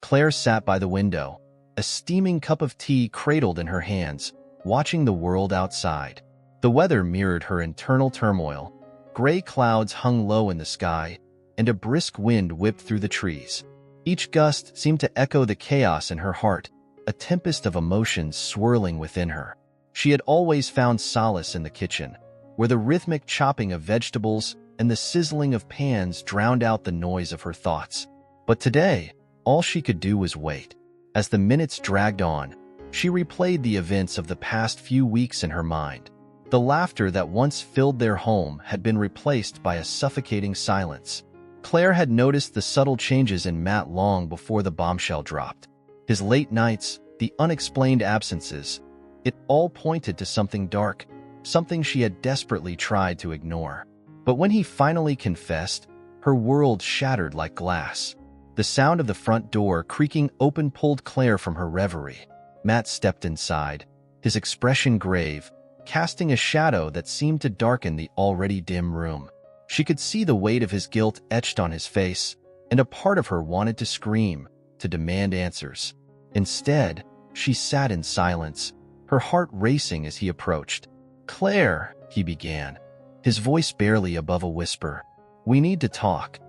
Claire sat by the window, a steaming cup of tea cradled in her hands, watching the world outside. The weather mirrored her internal turmoil. Gray clouds hung low in the sky, and a brisk wind whipped through the trees. Each gust seemed to echo the chaos in her heart, a tempest of emotions swirling within her. She had always found solace in the kitchen, where the rhythmic chopping of vegetables and the sizzling of pans drowned out the noise of her thoughts. But today, all she could do was wait. As the minutes dragged on, she replayed the events of the past few weeks in her mind. The laughter that once filled their home had been replaced by a suffocating silence. Claire had noticed the subtle changes in Matt long before the bombshell dropped. His late nights, the unexplained absences, it all pointed to something dark, something she had desperately tried to ignore. But when he finally confessed, her world shattered like glass. The sound of the front door creaking open pulled Claire from her reverie. Matt stepped inside, his expression grave, casting a shadow that seemed to darken the already dim room. She could see the weight of his guilt etched on his face, and a part of her wanted to scream, to demand answers. Instead, she sat in silence, her heart racing as he approached. "Claire," he began, his voice barely above a whisper. "We need to talk."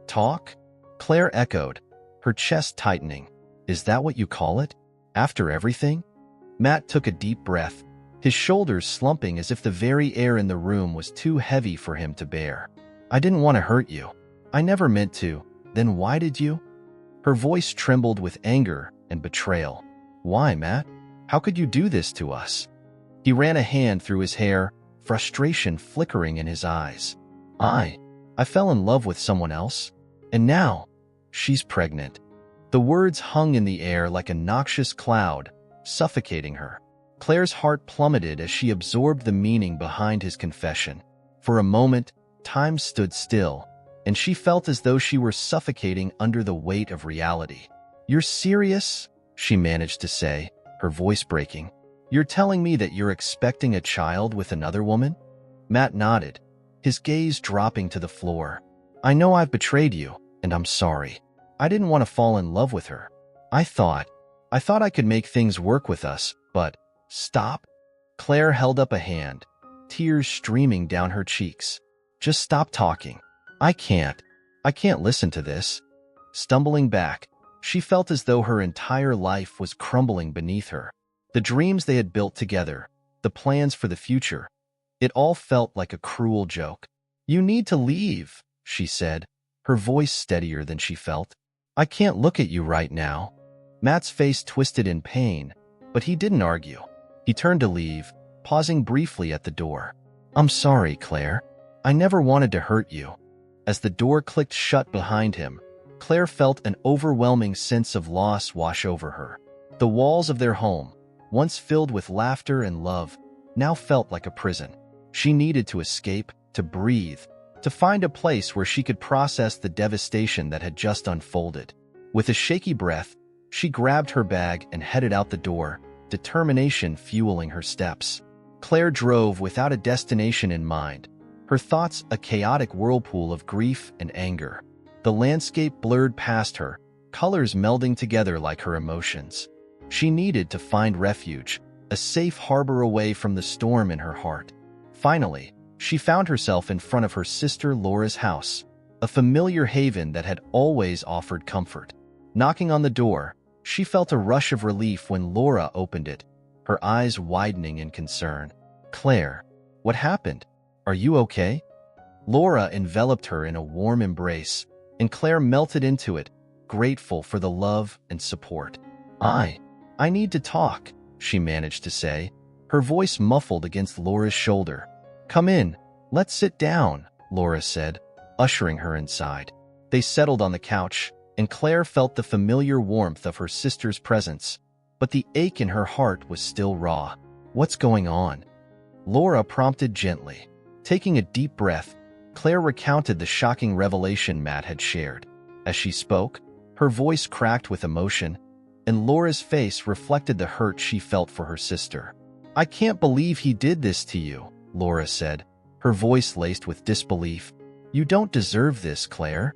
"Talk?" Claire echoed, her chest tightening. "Is that what you call it? After everything?" Matt took a deep breath, his shoulders slumping as if the very air in the room was too heavy for him to bear. "I didn't want to hurt you. I never meant to. Then why did you?" Her voice trembled with anger and betrayal. "Why, Matt? How could you do this to us?" He ran a hand through his hair, frustration flickering in his eyes. I fell in love with someone else, and now she's pregnant." The words hung in the air like a noxious cloud, suffocating her. Claire's heart plummeted as she absorbed the meaning behind his confession. For a moment, time stood still, and she felt as though she were suffocating under the weight of reality. "You're serious?" she managed to say, her voice breaking. "You're telling me that you're expecting a child with another woman?" Matt nodded, his gaze dropping to the floor. "I know I've betrayed you, and I'm sorry. I didn't want to fall in love with her. I thought I could make things work with us, but..." "Stop." Claire held up a hand, tears streaming down her cheeks. "Just stop talking. I can't listen to this." Stumbling back, she felt as though her entire life was crumbling beneath her. The dreams they had built together, the plans for the future, it all felt like a cruel joke. "You need to leave," she said, her voice steadier than she felt. "I can't look at you right now." Matt's face twisted in pain, but he didn't argue. He turned to leave, pausing briefly at the door. "I'm sorry, Claire. I never wanted to hurt you." As the door clicked shut behind him, Claire felt an overwhelming sense of loss wash over her. The walls of their home, once filled with laughter and love, now felt like a prison. She needed to escape, to breathe, to find a place where she could process the devastation that had just unfolded. With a shaky breath, she grabbed her bag and headed out the door, determination fueling her steps. Claire drove without a destination in mind, her thoughts a chaotic whirlpool of grief and anger. The landscape blurred past her, colors melding together like her emotions. She needed to find refuge, a safe harbor away from the storm in her heart. Finally, she found herself in front of her sister Laura's house, a familiar haven that had always offered comfort. Knocking on the door, she felt a rush of relief when Laura opened it, her eyes widening in concern. "Claire, what happened? Are you okay?" Laura enveloped her in a warm embrace, and Claire melted into it, grateful for the love and support. I need to talk," she managed to say, her voice muffled against Laura's shoulder. "Come in, let's sit down," Laura said, ushering her inside. They settled on the couch, and Claire felt the familiar warmth of her sister's presence, but the ache in her heart was still raw. "What's going on?" Laura prompted gently. Taking a deep breath, Claire recounted the shocking revelation Matt had shared. As she spoke, her voice cracked with emotion, and Laura's face reflected the hurt she felt for her sister. "I can't believe he did this to you," Laura said, her voice laced with disbelief. "You don't deserve this, Claire."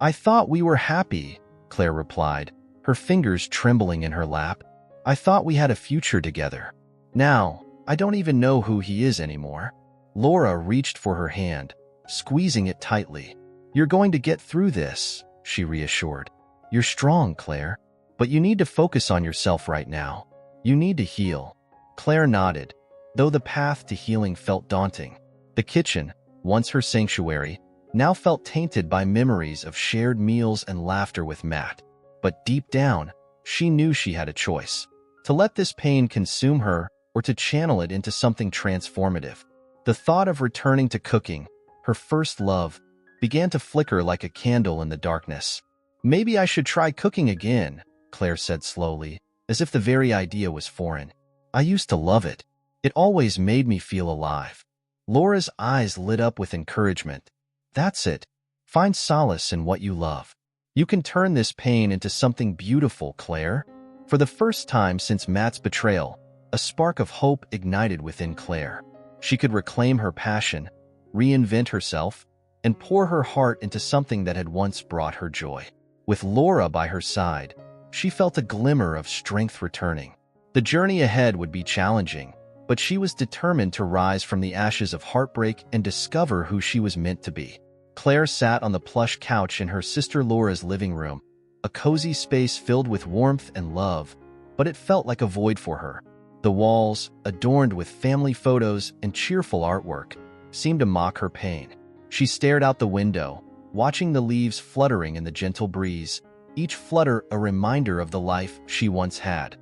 "I thought we were happy," Claire replied, her fingers trembling in her lap. I thought we had a future together. Now, I don't even know who he is anymore. Laura reached for her hand, squeezing it tightly. You're going to get through this, she reassured. You're strong, Claire. But you need to focus on yourself right now. You need to heal. Claire nodded, though the path to healing felt daunting. The kitchen, once her sanctuary, now felt tainted by memories of shared meals and laughter with Matt. But deep down, she knew she had a choice: to let this pain consume her or to channel it into something transformative. The thought of returning to cooking, her first love, began to flicker like a candle in the darkness. Maybe I should try cooking again, Claire said slowly, as if the very idea was foreign. I used to love it. It always made me feel alive. Laura's eyes lit up with encouragement. That's it. Find solace in what you love. You can turn this pain into something beautiful, Claire. For the first time since Matt's betrayal, a spark of hope ignited within Claire. She could reclaim her passion, reinvent herself, and pour her heart into something that had once brought her joy. With Laura by her side, she felt a glimmer of strength returning. The journey ahead would be challenging, but she was determined to rise from the ashes of heartbreak and discover who she was meant to be. Claire sat on the plush couch in her sister Laura's living room, a cozy space filled with warmth and love, but it felt like a void for her. The walls, adorned with family photos and cheerful artwork, seemed to mock her pain. She stared out the window, watching the leaves fluttering in the gentle breeze, each flutter a reminder of the life she once had,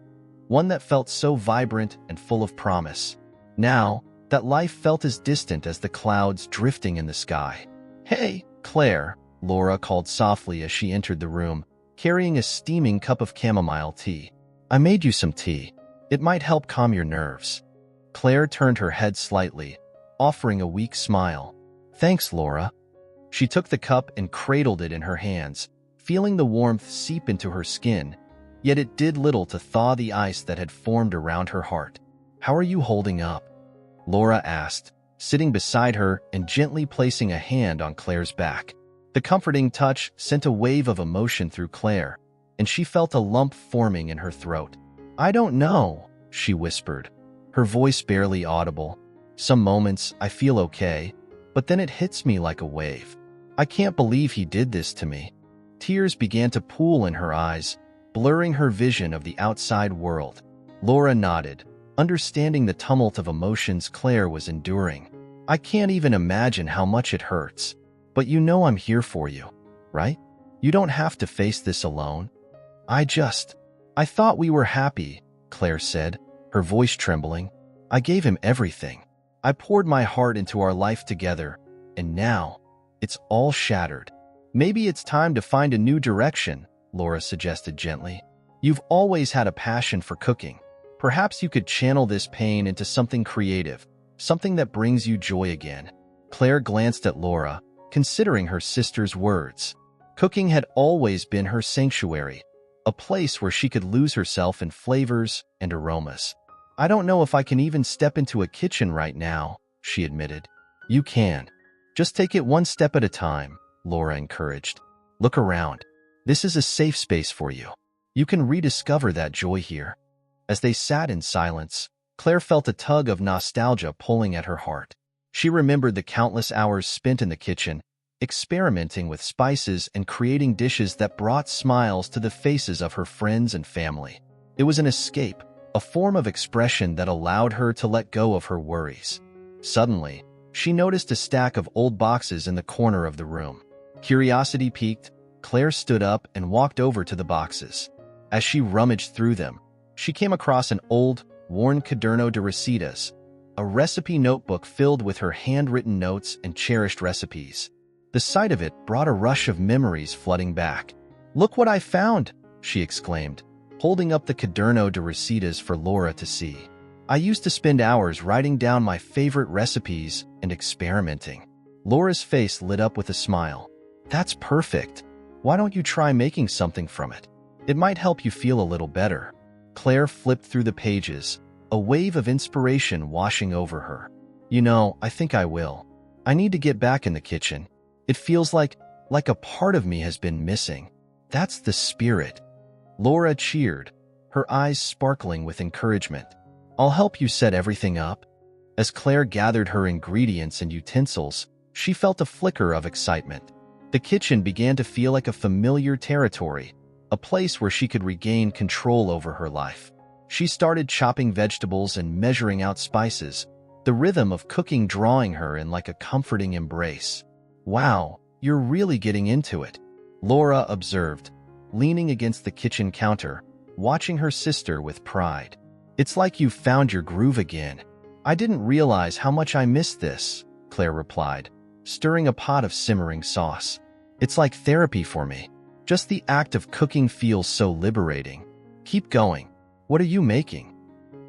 one that felt so vibrant and full of promise. Now, that life felt as distant as the clouds drifting in the sky. "Hey, Claire," Laura called softly as she entered the room, carrying a steaming cup of chamomile tea. "I made you some tea. It might help calm your nerves." Claire turned her head slightly, offering a weak smile. "Thanks, Laura." She took the cup and cradled it in her hands, feeling the warmth seep into her skin, yet it did little to thaw the ice that had formed around her heart. "How are you holding up?" Laura asked, sitting beside her and gently placing a hand on Claire's back. The comforting touch sent a wave of emotion through Claire, and she felt a lump forming in her throat. "I don't know," she whispered, her voice barely audible. "Some moments I feel okay, but then it hits me like a wave. I can't believe he did this to me." Tears began to pool in her eyes, blurring her vision of the outside world. Laura nodded, understanding the tumult of emotions Claire was enduring. "I can't even imagine how much it hurts, but you know I'm here for you, right? You don't have to face this alone." I thought we were happy," Claire said, her voice trembling. "I gave him everything. I poured my heart into our life together, and now it's all shattered." "Maybe it's time to find a new direction," Laura suggested gently. "You've always had a passion for cooking. Perhaps you could channel this pain into something creative, something that brings you joy again." Claire glanced at Laura, considering her sister's words. Cooking had always been her sanctuary, a place where she could lose herself in flavors and aromas. "I don't know if I can even step into a kitchen right now," she admitted. "You can. Just take it one step at a time," Laura encouraged. "Look around. This is a safe space for you. You can rediscover that joy here." As they sat in silence, Claire felt a tug of nostalgia pulling at her heart. She remembered the countless hours spent in the kitchen, experimenting with spices and creating dishes that brought smiles to the faces of her friends and family. It was an escape, a form of expression that allowed her to let go of her worries. Suddenly, she noticed a stack of old boxes in the corner of the room. Curiosity piqued, Claire stood up and walked over to the boxes. As she rummaged through them, she came across an old, worn Caderno de Recetas, a recipe notebook filled with her handwritten notes and cherished recipes. The sight of it brought a rush of memories flooding back. "Look what I found!" she exclaimed, holding up the Caderno de Recetas for Laura to see. "I used to spend hours writing down my favorite recipes and experimenting." Laura's face lit up with a smile. "That's perfect. Why don't you try making something from it? It might help you feel a little better." Claire flipped through the pages, a wave of inspiration washing over her. "You know, I think I will. I need to get back in the kitchen. It feels like a part of me has been missing. That's the spirit." Laura cheered, her eyes sparkling with encouragement. I'll help you set everything up. As Claire gathered her ingredients and utensils, she felt a flicker of excitement. The kitchen began to feel like a familiar territory, a place where she could regain control over her life. She started chopping vegetables and measuring out spices, the rhythm of cooking drawing her in like a comforting embrace. Wow, you're really getting into it, Laura observed, leaning against the kitchen counter, watching her sister with pride. It's like you've found your groove again. I didn't realize how much I missed this, Claire replied, stirring a pot of simmering sauce. It's like therapy for me. Just the act of cooking feels so liberating. Keep going. What are you making?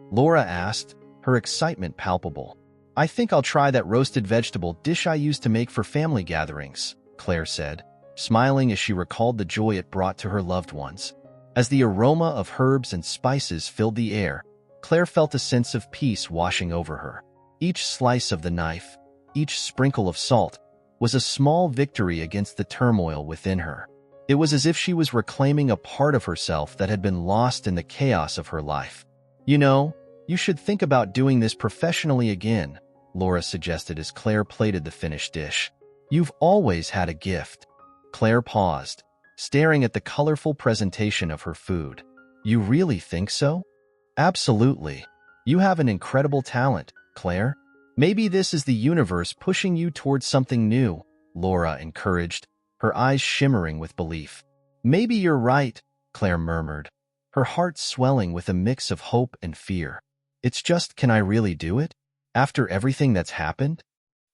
Laura asked, her excitement palpable. I think I'll try that roasted vegetable dish I used to make for family gatherings, Claire said, smiling as she recalled the joy it brought to her loved ones. As the aroma of herbs and spices filled the air, Claire felt a sense of peace washing over her. Each slice of the knife, each sprinkle of salt, was a small victory against the turmoil within her. It was as if she was reclaiming a part of herself that had been lost in the chaos of her life. You know, you should think about doing this professionally again, Laura suggested as Claire plated the finished dish. You've always had a gift. Claire paused, staring at the colorful presentation of her food. You really think so? Absolutely. You have an incredible talent, Claire. Maybe this is the universe pushing you towards something new, Laura encouraged, her eyes shimmering with belief. Maybe you're right, Claire murmured, her heart swelling with a mix of hope and fear. It's just, can I really do it? After everything that's happened?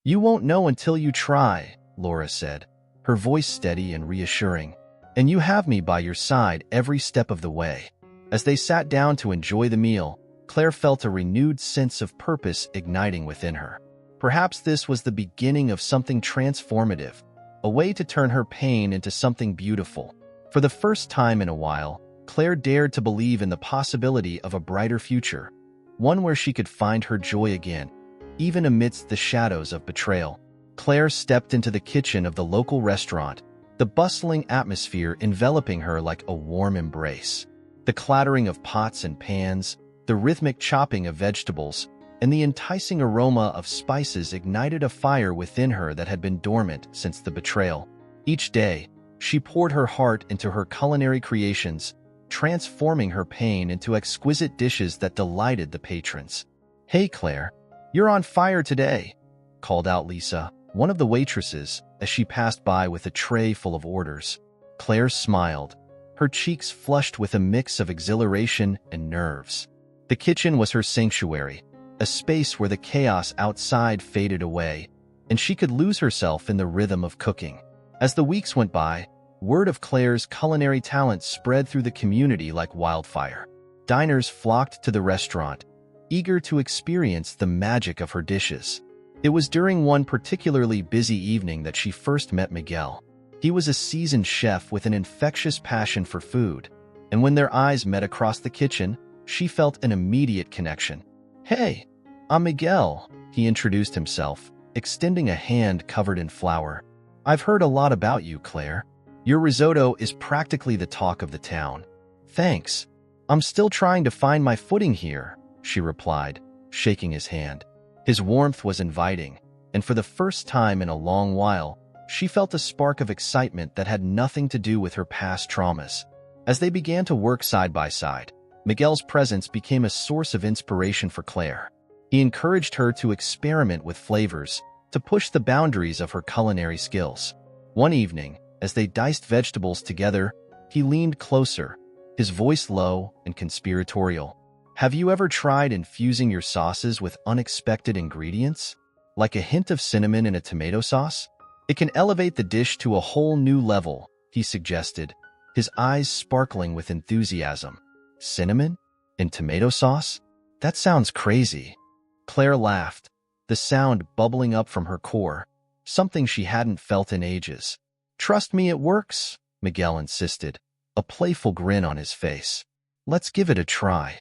You won't know until you try, Laura said, her voice steady and reassuring. And you have me by your side every step of the way. As they sat down to enjoy the meal, Claire felt a renewed sense of purpose igniting within her. Perhaps this was the beginning of something transformative, a way to turn her pain into something beautiful. For the first time in a while, Claire dared to believe in the possibility of a brighter future, one where she could find her joy again, even amidst the shadows of betrayal. Claire stepped into the kitchen of the local restaurant, the bustling atmosphere enveloping her like a warm embrace. The clattering of pots and pans, the rhythmic chopping of vegetables, and the enticing aroma of spices ignited a fire within her that had been dormant since the betrayal. Each day, she poured her heart into her culinary creations, transforming her pain into exquisite dishes that delighted the patrons. Hey Claire, you're on fire today, called out Lisa, one of the waitresses, as she passed by with a tray full of orders. Claire smiled, her cheeks flushed with a mix of exhilaration and nerves. The kitchen was her sanctuary, a space where the chaos outside faded away, and she could lose herself in the rhythm of cooking. As the weeks went by, word of Claire's culinary talent spread through the community like wildfire. Diners flocked to the restaurant, eager to experience the magic of her dishes. It was during one particularly busy evening that she first met Miguel. He was a seasoned chef with an infectious passion for food, and when their eyes met across the kitchen, she felt an immediate connection. Hey, I'm Miguel, he introduced himself, extending a hand covered in flour. I've heard a lot about you, Claire. Your risotto is practically the talk of the town. Thanks. I'm still trying to find my footing here, she replied, shaking his hand. His warmth was inviting, and for the first time in a long while, she felt a spark of excitement that had nothing to do with her past traumas. As they began to work side by side, Miguel's presence became a source of inspiration for Claire. He encouraged her to experiment with flavors, to push the boundaries of her culinary skills. One evening, as they diced vegetables together, he leaned closer, his voice low and conspiratorial. Have you ever tried infusing your sauces with unexpected ingredients? Like a hint of cinnamon in a tomato sauce? It can elevate the dish to a whole new level, he suggested, his eyes sparkling with enthusiasm. Cinnamon? In tomato sauce? That sounds crazy. Claire laughed, the sound bubbling up from her core, something she hadn't felt in ages. Trust me, it works, Miguel insisted, a playful grin on his face. Let's give it a try.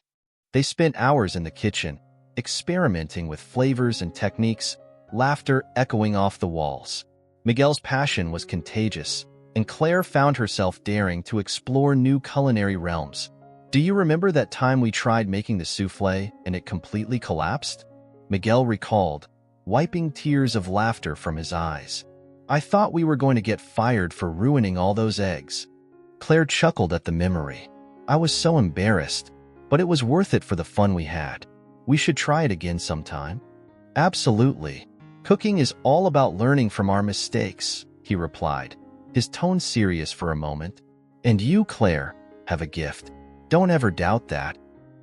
They spent hours in the kitchen, experimenting with flavors and techniques, laughter echoing off the walls. Miguel's passion was contagious, and Claire found herself daring to explore new culinary realms. Do you remember that time we tried making the soufflé and it completely collapsed? Miguel recalled, wiping tears of laughter from his eyes. I thought we were going to get fired for ruining all those eggs. Claire chuckled at the memory. I was so embarrassed, but it was worth it for the fun we had. We should try it again sometime. Absolutely. Cooking is all about learning from our mistakes, he replied, his tone serious for a moment. And you, Claire, have a gift. Don't ever doubt that.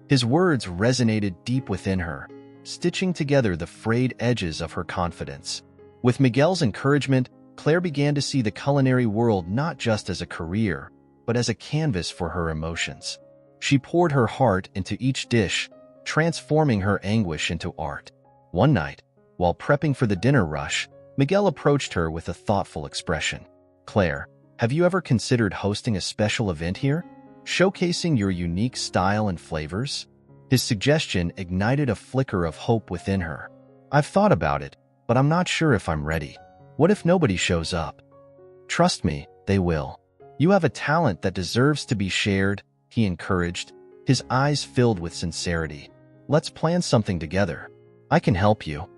His words resonated deep within her, stitching together the frayed edges of her confidence. With Miguel's encouragement, Claire began to see the culinary world not just as a career, but as a canvas for her emotions. She poured her heart into each dish, transforming her anguish into art. One night, while prepping for the dinner rush, Miguel approached her with a thoughtful expression. Claire, have you ever considered hosting a special event here, showcasing your unique style and flavors? His suggestion ignited a flicker of hope within her. I've thought about it, but I'm not sure if I'm ready. What if nobody shows up? Trust me, they will. You have a talent that deserves to be shared, he encouraged, his eyes filled with sincerity. Let's plan something together. I can help you.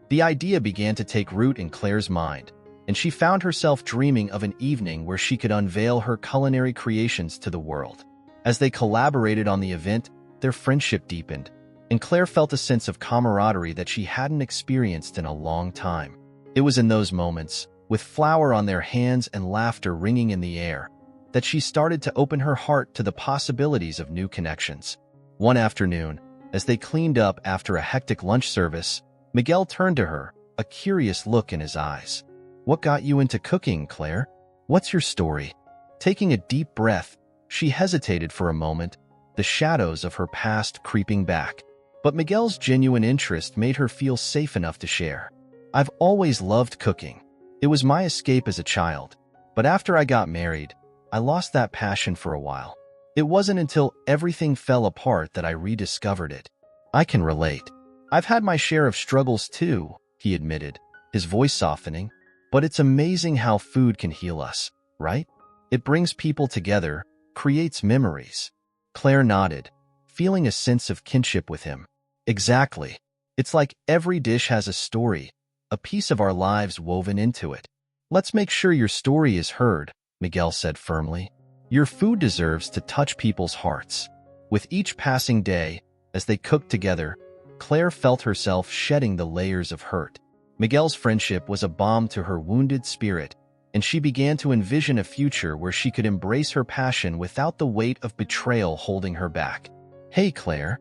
The idea began to take root in Claire's mind, and she found herself dreaming of an evening where she could unveil her culinary creations to the world. As they collaborated on the event, their friendship deepened, and Claire felt a sense of camaraderie that she hadn't experienced in a long time. It was in those moments, with flour on their hands and laughter ringing in the air, that she started to open her heart to the possibilities of new connections. One afternoon, as they cleaned up after a hectic lunch service, Miguel turned to her, a curious look in his eyes. What got you into cooking, Claire? What's your story? Taking a deep breath, she hesitated for a moment, the shadows of her past creeping back. But Miguel's genuine interest made her feel safe enough to share. I've always loved cooking. It was my escape as a child. But after I got married, I lost that passion for a while. It wasn't until everything fell apart that I rediscovered it. I can relate. I've had my share of struggles too, he admitted, his voice softening. But it's amazing how food can heal us, right? It brings people together, creates memories. Claire nodded, feeling a sense of kinship with him. Exactly. It's like every dish has a story, a piece of our lives woven into it. Let's make sure your story is heard, Miguel said firmly. Your food deserves to touch people's hearts. With each passing day, as they cooked together, Claire felt herself shedding the layers of hurt. Miguel's friendship was a balm to her wounded spirit, and she began to envision a future where she could embrace her passion without the weight of betrayal holding her back. Hey, Claire,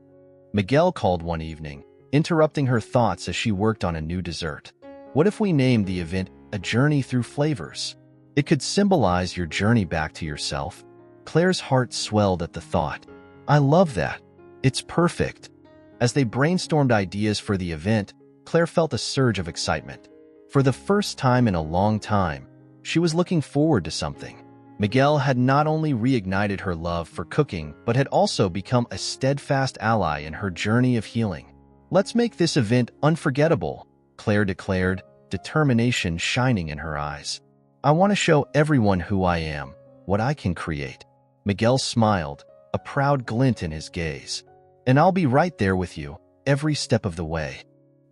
Miguel called one evening, interrupting her thoughts as she worked on a new dessert. What if we named the event A Journey Through Flavors? It could symbolize your journey back to yourself. Claire's heart swelled at the thought. I love that. It's perfect. As they brainstormed ideas for the event, Claire felt a surge of excitement. For the first time in a long time, she was looking forward to something. Miguel had not only reignited her love for cooking, but had also become a steadfast ally in her journey of healing. Let's make this event unforgettable, Claire declared, determination shining in her eyes. I want to show everyone who I am, what I can create. Miguel smiled, a proud glint in his gaze. And I'll be right there with you, every step of the way.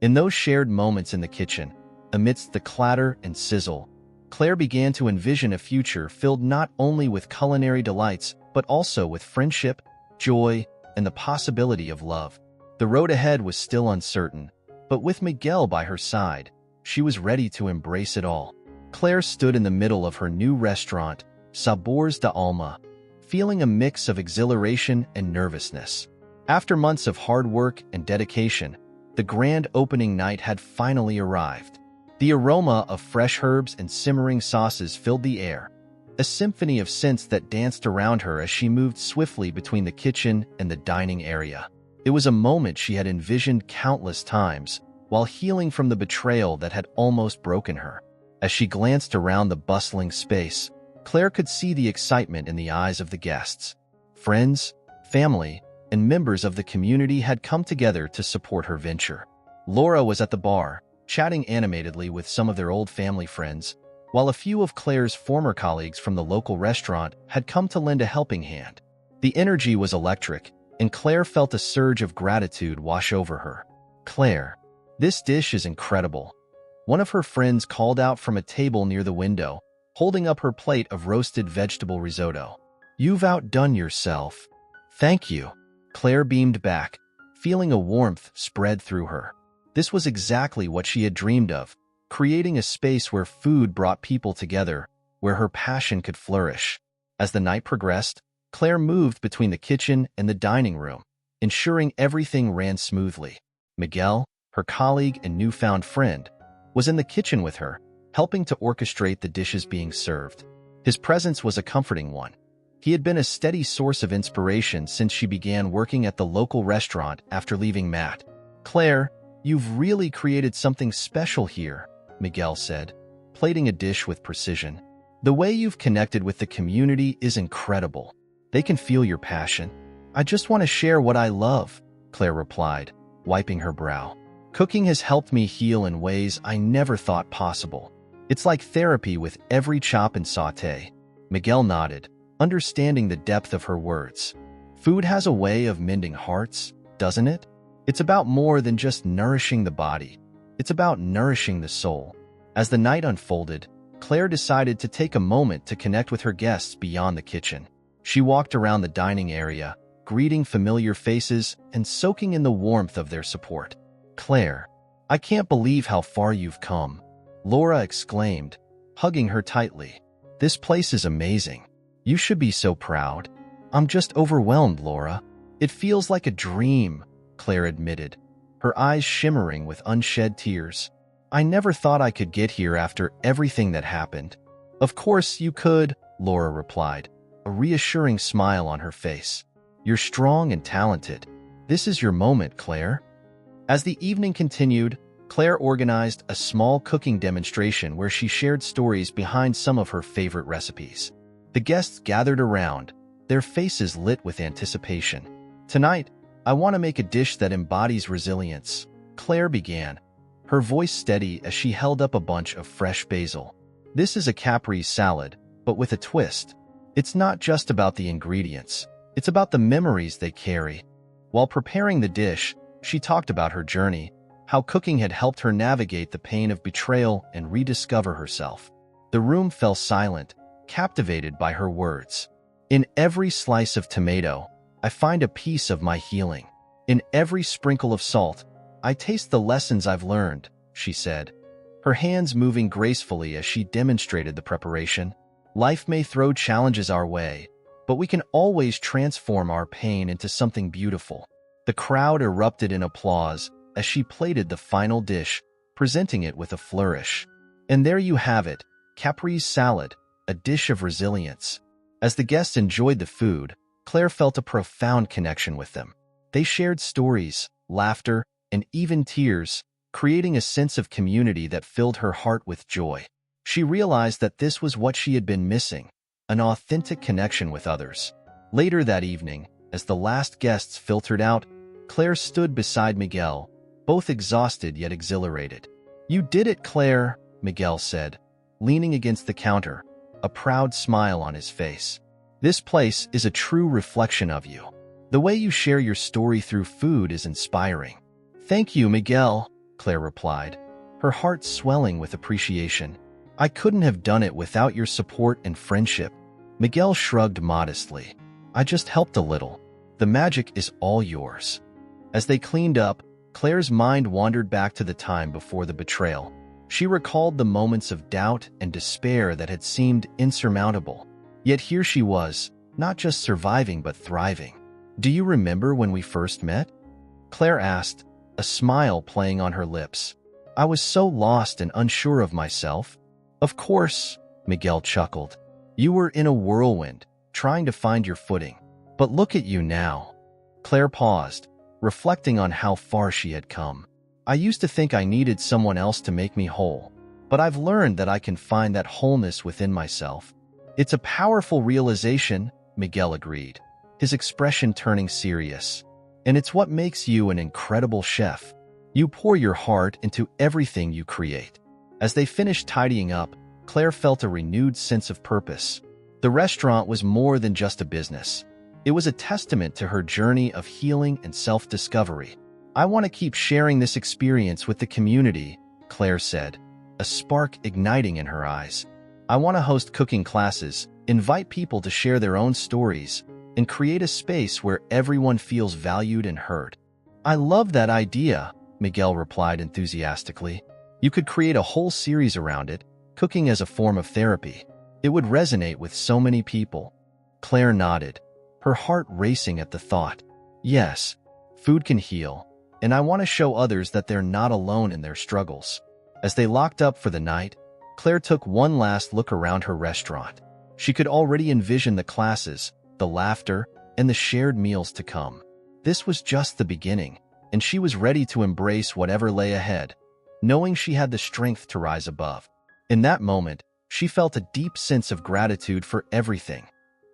In those shared moments in the kitchen, amidst the clatter and sizzle, Claire began to envision a future filled not only with culinary delights, but also with friendship, joy, and the possibility of love. The road ahead was still uncertain, but with Miguel by her side, she was ready to embrace it all. Claire stood in the middle of her new restaurant, Sabores de Alma, feeling a mix of exhilaration and nervousness. After months of hard work and dedication, the grand opening night had finally arrived. The aroma of fresh herbs and simmering sauces filled the air, a symphony of scents that danced around her as she moved swiftly between the kitchen and the dining area. It was a moment she had envisioned countless times, while healing from the betrayal that had almost broken her. As she glanced around the bustling space, Claire could see the excitement in the eyes of the guests. Friends, family, and members of the community had come together to support her venture. Laura was at the bar, chatting animatedly with some of their old family friends, while a few of Claire's former colleagues from the local restaurant had come to lend a helping hand. The energy was electric, and Claire felt a surge of gratitude wash over her. "Claire, this dish is incredible," one of her friends called out from a table near the window, holding up her plate of roasted vegetable risotto. "You've outdone yourself." "Thank you," Claire beamed back, feeling a warmth spread through her. This was exactly what she had dreamed of, creating a space where food brought people together, where her passion could flourish. As the night progressed, Claire moved between the kitchen and the dining room, ensuring everything ran smoothly. Miguel, her colleague and newfound friend, was in the kitchen with her, helping to orchestrate the dishes being served. His presence was a comforting one. He had been a steady source of inspiration since she began working at the local restaurant after leaving Matt. "Claire, you've really created something special here," Miguel said, plating a dish with precision. "The way you've connected with the community is incredible. They can feel your passion." "I just want to share what I love," Claire replied, wiping her brow. "Cooking has helped me heal in ways I never thought possible. It's like therapy with every chop and sauté." Miguel nodded, understanding the depth of her words. Food has a way of mending hearts, doesn't it? It's about more than just nourishing the body. It's about nourishing the soul. As the night unfolded, Claire decided to take a moment to connect with her guests beyond the kitchen. She walked around the dining area, greeting familiar faces and soaking in the warmth of their support. "Claire, I can't believe how far you've come," Laura exclaimed, hugging her tightly. "This place is amazing. You should be so proud." "I'm just overwhelmed, Laura. It feels like a dream," Claire admitted, her eyes shimmering with unshed tears. "I never thought I could get here after everything that happened." "Of course you could," Laura replied, a reassuring smile on her face. "You're strong and talented. This is your moment, Claire." As the evening continued, Claire organized a small cooking demonstration where she shared stories behind some of her favorite recipes. The guests gathered around, their faces lit with anticipation. "Tonight, I want to make a dish that embodies resilience," Claire began, her voice steady as she held up a bunch of fresh basil. "This is a caprese salad, but with a twist. It's not just about the ingredients, it's about the memories they carry." While preparing the dish, she talked about her journey, how cooking had helped her navigate the pain of betrayal and rediscover herself. The room fell silent, captivated by her words. "In every slice of tomato, I find a piece of my healing. In every sprinkle of salt, I taste the lessons I've learned," she said, her hands moving gracefully as she demonstrated the preparation. "Life may throw challenges our way, but we can always transform our pain into something beautiful." The crowd erupted in applause as she plated the final dish, presenting it with a flourish. And there you have it, caprese salad, a dish of resilience. As the guests enjoyed the food, Claire felt a profound connection with them. They shared stories, laughter, and even tears, creating a sense of community that filled her heart with joy. She realized that this was what she had been missing, an authentic connection with others. Later that evening, as the last guests filtered out, Claire stood beside Miguel, both exhausted yet exhilarated. "You did it, Claire," Miguel said, leaning against the counter, a proud smile on his face. "This place is a true reflection of you. The way you share your story through food is inspiring." "Thank you, Miguel," Claire replied, her heart swelling with appreciation. "I couldn't have done it without your support and friendship." Miguel shrugged modestly. "I just helped a little. The magic is all yours." As they cleaned up, Claire's mind wandered back to the time before the betrayal. She recalled the moments of doubt and despair that had seemed insurmountable. Yet here she was, not just surviving but thriving. "Do you remember when we first met?" Claire asked, a smile playing on her lips. "I was so lost and unsure of myself." "Of course," Miguel chuckled. "You were in a whirlwind, trying to find your footing. But look at you now." Claire paused, reflecting on how far she had come. "I used to think I needed someone else to make me whole, but I've learned that I can find that wholeness within myself." "It's a powerful realization," Miguel agreed, his expression turning serious. "And it's what makes you an incredible chef. You pour your heart into everything you create." As they finished tidying up, Claire felt a renewed sense of purpose. The restaurant was more than just a business. It was a testament to her journey of healing and self-discovery. "I want to keep sharing this experience with the community," Claire said, a spark igniting in her eyes. "I want to host cooking classes, invite people to share their own stories, and create a space where everyone feels valued and heard." "I love that idea," Miguel replied enthusiastically. "You could create a whole series around it, cooking as a form of therapy. It would resonate with so many people." Claire nodded, her heart racing at the thought. "Yes, food can heal, and I want to show others that they're not alone in their struggles." As they locked up for the night, Claire took one last look around her restaurant. She could already envision the classes, the laughter, and the shared meals to come. This was just the beginning, and she was ready to embrace whatever lay ahead, knowing she had the strength to rise above. In that moment, she felt a deep sense of gratitude for everything: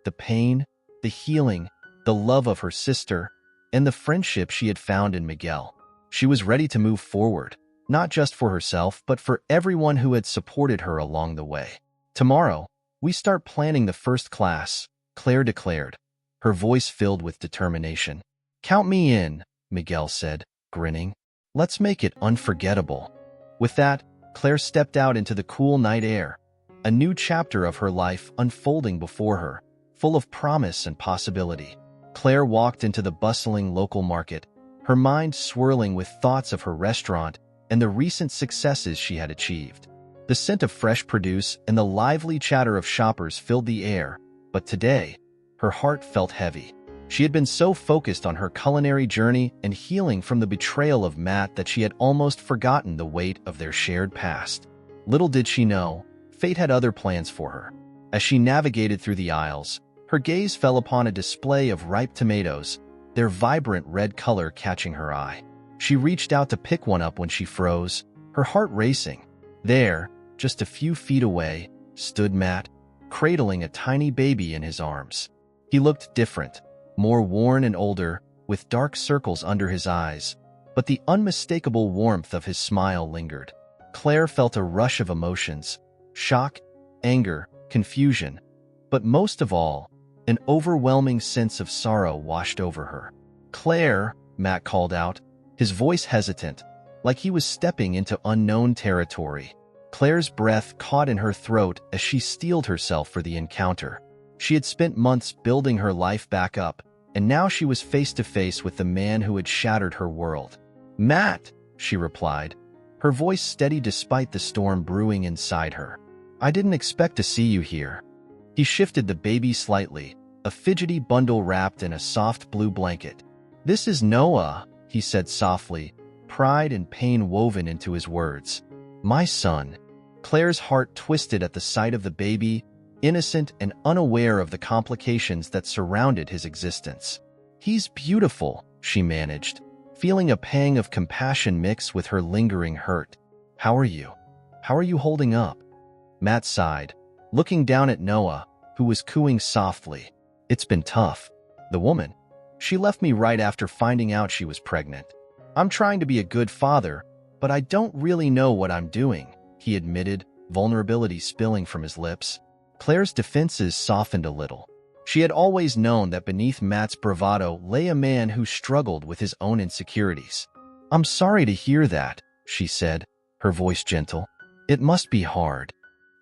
the pain, the healing, the love of her sister, and the friendship she had found in Miguel. She was ready to move forward, not just for herself, but for everyone who had supported her along the way. "Tomorrow, we start planning the first class," Claire declared, her voice filled with determination. "Count me in," Miguel said, grinning. "Let's make it unforgettable." With that, Claire stepped out into the cool night air, a new chapter of her life unfolding before her, full of promise and possibility. Claire walked into the bustling local market, her mind swirling with thoughts of her restaurant and the recent successes she had achieved. The scent of fresh produce and the lively chatter of shoppers filled the air, but today, her heart felt heavy. She had been so focused on her culinary journey and healing from the betrayal of Matt that she had almost forgotten the weight of their shared past. Little did she know, fate had other plans for her. As she navigated through the aisles, her gaze fell upon a display of ripe tomatoes, their vibrant red color catching her eye. She reached out to pick one up when she froze, her heart racing. There, just a few feet away, stood Matt, cradling a tiny baby in his arms. He looked different, more worn and older, with dark circles under his eyes, but the unmistakable warmth of his smile lingered. Claire felt a rush of emotions: shock, anger, confusion, but most of all, an overwhelming sense of sorrow washed over her. "Claire," Matt called out, his voice hesitant, like he was stepping into unknown territory. Claire's breath caught in her throat as she steeled herself for the encounter. She had spent months building her life back up, and now she was face to face with the man who had shattered her world. "Matt," she replied, her voice steady despite the storm brewing inside her. "I didn't expect to see you here." He shifted the baby slightly, a fidgety bundle wrapped in a soft blue blanket. "This is Noah," he said softly, pride and pain woven into his words. "My son." Claire's heart twisted at the sight of the baby, innocent and unaware of the complications that surrounded his existence. "He's beautiful," she managed, feeling a pang of compassion mix with her lingering hurt. "How are you? How are you holding up?" Matt sighed, looking down at Noah, who was cooing softly. "It's been tough. The woman, she left me right after finding out she was pregnant. I'm trying to be a good father, but I don't really know what I'm doing," he admitted, vulnerability spilling from his lips. Claire's defenses softened a little. She had always known that beneath Matt's bravado lay a man who struggled with his own insecurities. "I'm sorry to hear that," she said, her voice gentle. "It must be hard."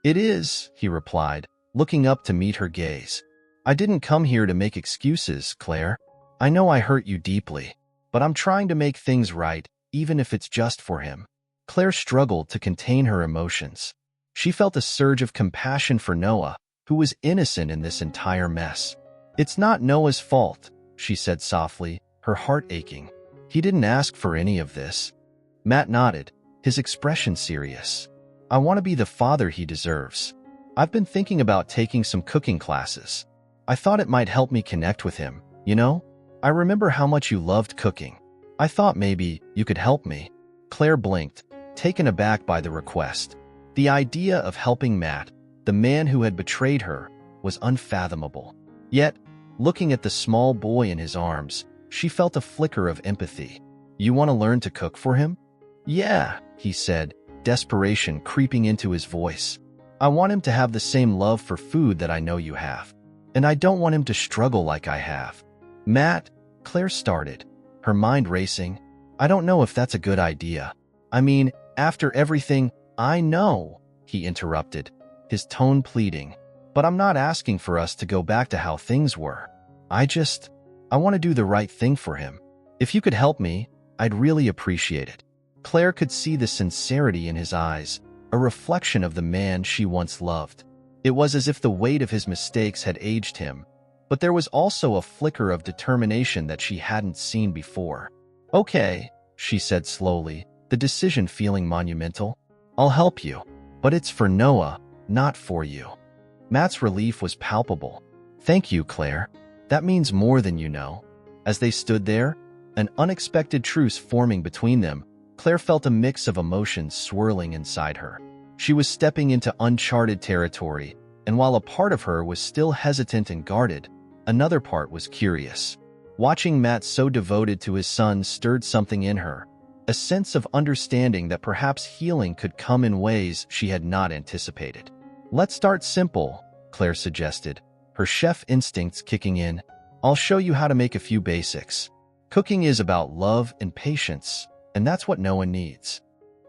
"It is," he replied, looking up to meet her gaze. "I didn't come here to make excuses, Claire. I know I hurt you deeply, but I'm trying to make things right, even if it's just for him." Claire struggled to contain her emotions. She felt a surge of compassion for Noah, who was innocent in this entire mess. "It's not Noah's fault," she said softly, her heart aching. "He didn't ask for any of this." Matt nodded, his expression serious. "I want to be the father he deserves. I've been thinking about taking some cooking classes. I thought it might help me connect with him, you know? I remember how much you loved cooking. I thought maybe you could help me." Claire blinked, taken aback by the request. The idea of helping Matt, the man who had betrayed her, was unfathomable. Yet, looking at the small boy in his arms, she felt a flicker of empathy. "You want to learn to cook for him?" "Yeah," he said, desperation creeping into his voice. I want him to have the same love for food that I know you have. And I don't want him to struggle like I have. Matt, Claire started, her mind racing. I don't know if that's a good idea. I mean, after everything, I know, he interrupted, his tone pleading. But I'm not asking for us to go back to how things were. I want to do the right thing for him. If you could help me, I'd really appreciate it. Claire could see the sincerity in his eyes, a reflection of the man she once loved. It was as if the weight of his mistakes had aged him, but there was also a flicker of determination that she hadn't seen before. Okay, she said slowly, the decision feeling monumental. I'll help you, but it's for Noah, not for you. Matt's relief was palpable. Thank you, Claire. That means more than you know. As they stood there, an unexpected truce forming between them, Claire felt a mix of emotions swirling inside her. She was stepping into uncharted territory, and while a part of her was still hesitant and guarded, another part was curious. Watching Matt so devoted to his son stirred something in her, a sense of understanding that perhaps healing could come in ways she had not anticipated. Let's start simple, Claire suggested, her chef instincts kicking in. I'll show you how to make a few basics. Cooking is about love and patience, and that's what Noah needs.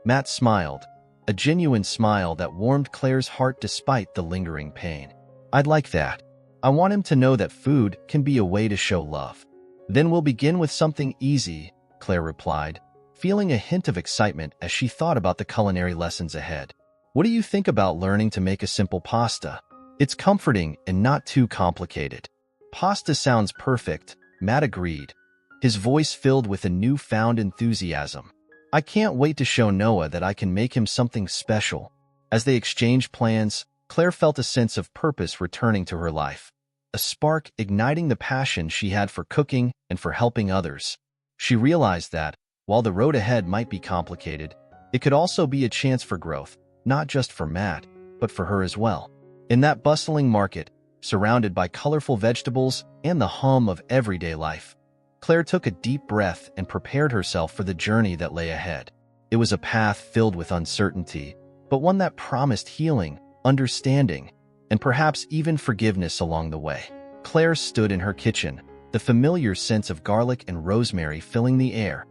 Matt smiled, a genuine smile that warmed Claire's heart despite the lingering pain. I'd like that. I want him to know that food can be a way to show love. Then we'll begin with something easy, Claire replied, feeling a hint of excitement as she thought about the culinary lessons ahead. What do you think about learning to make a simple pasta? It's comforting and not too complicated. Pasta sounds perfect, Matt agreed, his voice filled with a newfound enthusiasm. I can't wait to show Noah that I can make him something special. As they exchanged plans, Claire felt a sense of purpose returning to her life, a spark igniting the passion she had for cooking and for helping others. She realized that, while the road ahead might be complicated, it could also be a chance for growth, not just for Matt, but for her as well. In that bustling market, surrounded by colorful vegetables and the hum of everyday life, Claire took a deep breath and prepared herself for the journey that lay ahead. It was a path filled with uncertainty, but one that promised healing, understanding, and perhaps even forgiveness along the way. Claire stood in her kitchen, the familiar sense of garlic and rosemary filling the air,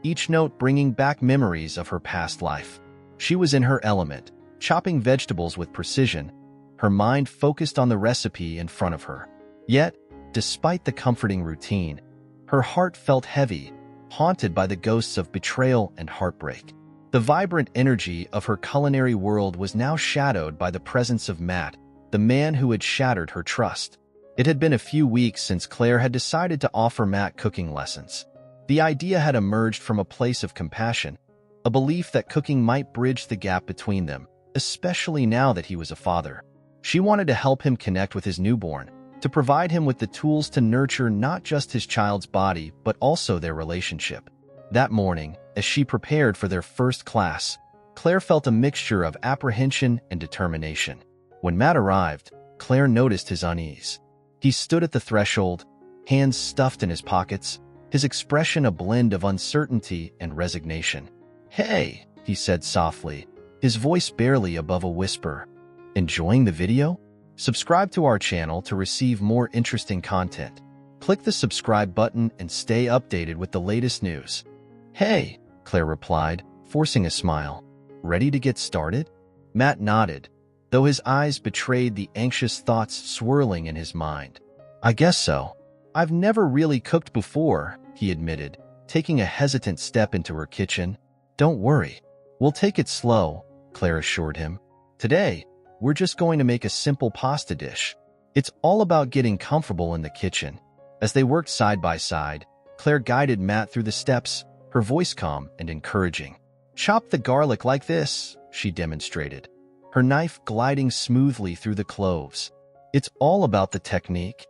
each note bringing back memories of her past life. She was in her element, chopping vegetables with precision, her mind focused on the recipe in front of her. Yet, despite the comforting routine, her heart felt heavy, haunted by the ghosts of betrayal and heartbreak. The vibrant energy of her culinary world was now shadowed by the presence of Matt, the man who had shattered her trust. It had been a few weeks since Claire had decided to offer Matt cooking lessons. The idea had emerged from a place of compassion, a belief that cooking might bridge the gap between them, especially now that he was a father. She wanted to help him connect with his newborn, to provide him with the tools to nurture not just his child's body, but also their relationship. That morning, as she prepared for their first class, Claire felt a mixture of apprehension and determination. When Matt arrived, Claire noticed his unease. He stood at the threshold, hands stuffed in his pockets, his expression a blend of uncertainty and resignation. "Hey," he said softly, his voice barely above a whisper. "Enjoying the video? Subscribe to our channel to receive more interesting content. Click the subscribe button and stay updated with the latest news." "Hey," Claire replied, forcing a smile. "Ready to get started?" Matt nodded, though his eyes betrayed the anxious thoughts swirling in his mind. "I guess so. I've never really cooked before," he admitted, taking a hesitant step into her kitchen. "Don't worry. We'll take it slow," Claire assured him. "Today, we're just going to make a simple pasta dish. It's all about getting comfortable in the kitchen." As they worked side by side, Claire guided Matt through the steps, her voice calm and encouraging. "Chop the garlic like this," she demonstrated, her knife gliding smoothly through the cloves. "It's all about the technique."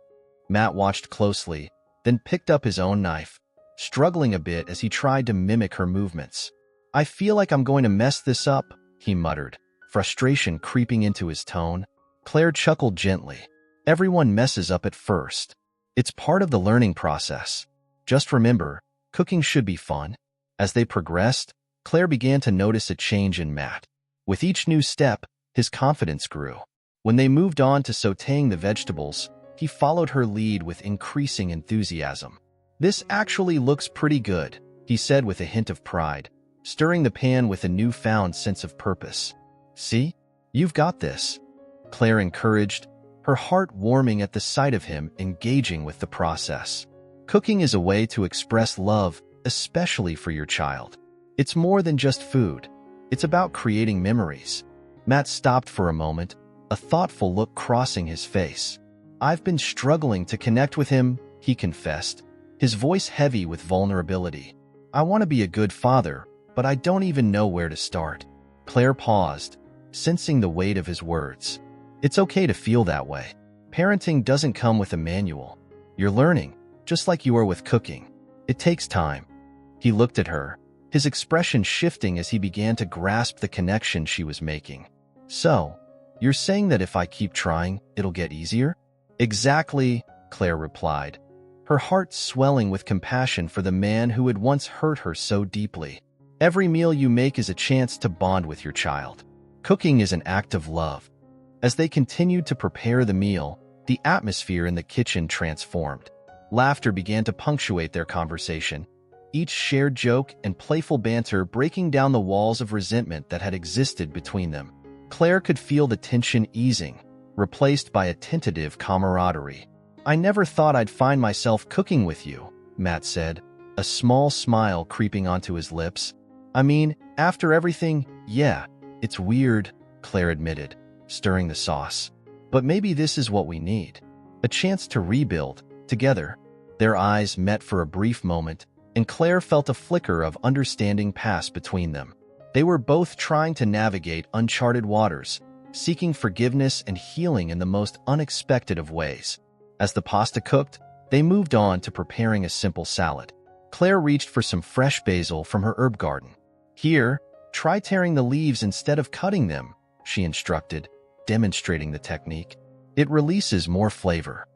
Matt watched closely, then picked up his own knife, struggling a bit as he tried to mimic her movements. "I feel like I'm going to mess this up," he muttered, frustration creeping into his tone. Claire chuckled gently. "Everyone messes up at first. It's part of the learning process. Just remember, cooking should be fun." As they progressed, Claire began to notice a change in Matt. With each new step, His confidence grew. When they moved on to sautéing the vegetables, he followed her lead with increasing enthusiasm. "This actually looks pretty good," he said with a hint of pride, stirring the pan with a newfound sense of purpose. "See? You've got this," Claire encouraged, her heart warming at the sight of him engaging with the process. Cooking is a way to express love, especially for your child. It's more than just food. It's about creating memories. Matt stopped for a moment, a thoughtful look crossing his face. "I've been struggling to connect with him," he confessed, his voice heavy with vulnerability. "I want to be a good father, but I don't even know where to start." Claire paused, sensing the weight of his words. It's okay to feel that way. Parenting doesn't come with a manual. You're learning, just like you are with cooking. It takes time. He looked at her, his expression shifting as he began to grasp the connection she was making. "So, you're saying that if I keep trying, it'll get easier?" "Exactly," Claire replied, her heart swelling with compassion for the man who had once hurt her so deeply. "Every meal you make is a chance to bond with your child. Cooking is an act of love." As they continued to prepare the meal, the atmosphere in the kitchen transformed. Laughter began to punctuate their conversation, each shared joke and playful banter breaking down the walls of resentment that had existed between them. Claire could feel the tension easing, replaced by a tentative camaraderie. "I never thought I'd find myself cooking with you," Matt said, a small smile creeping onto his lips. "I mean, after everything, yeah, it's weird," Claire admitted, stirring the sauce. "But maybe this is what we need. A chance to rebuild, together." Their eyes met for a brief moment, and Claire felt a flicker of understanding pass between them. They were both trying to navigate uncharted waters, seeking forgiveness and healing in the most unexpected of ways. As the pasta cooked, they moved on to preparing a simple salad. Claire reached for some fresh basil from her herb garden. "Here, try tearing the leaves instead of cutting them," she instructed, demonstrating the technique. "It releases more flavor."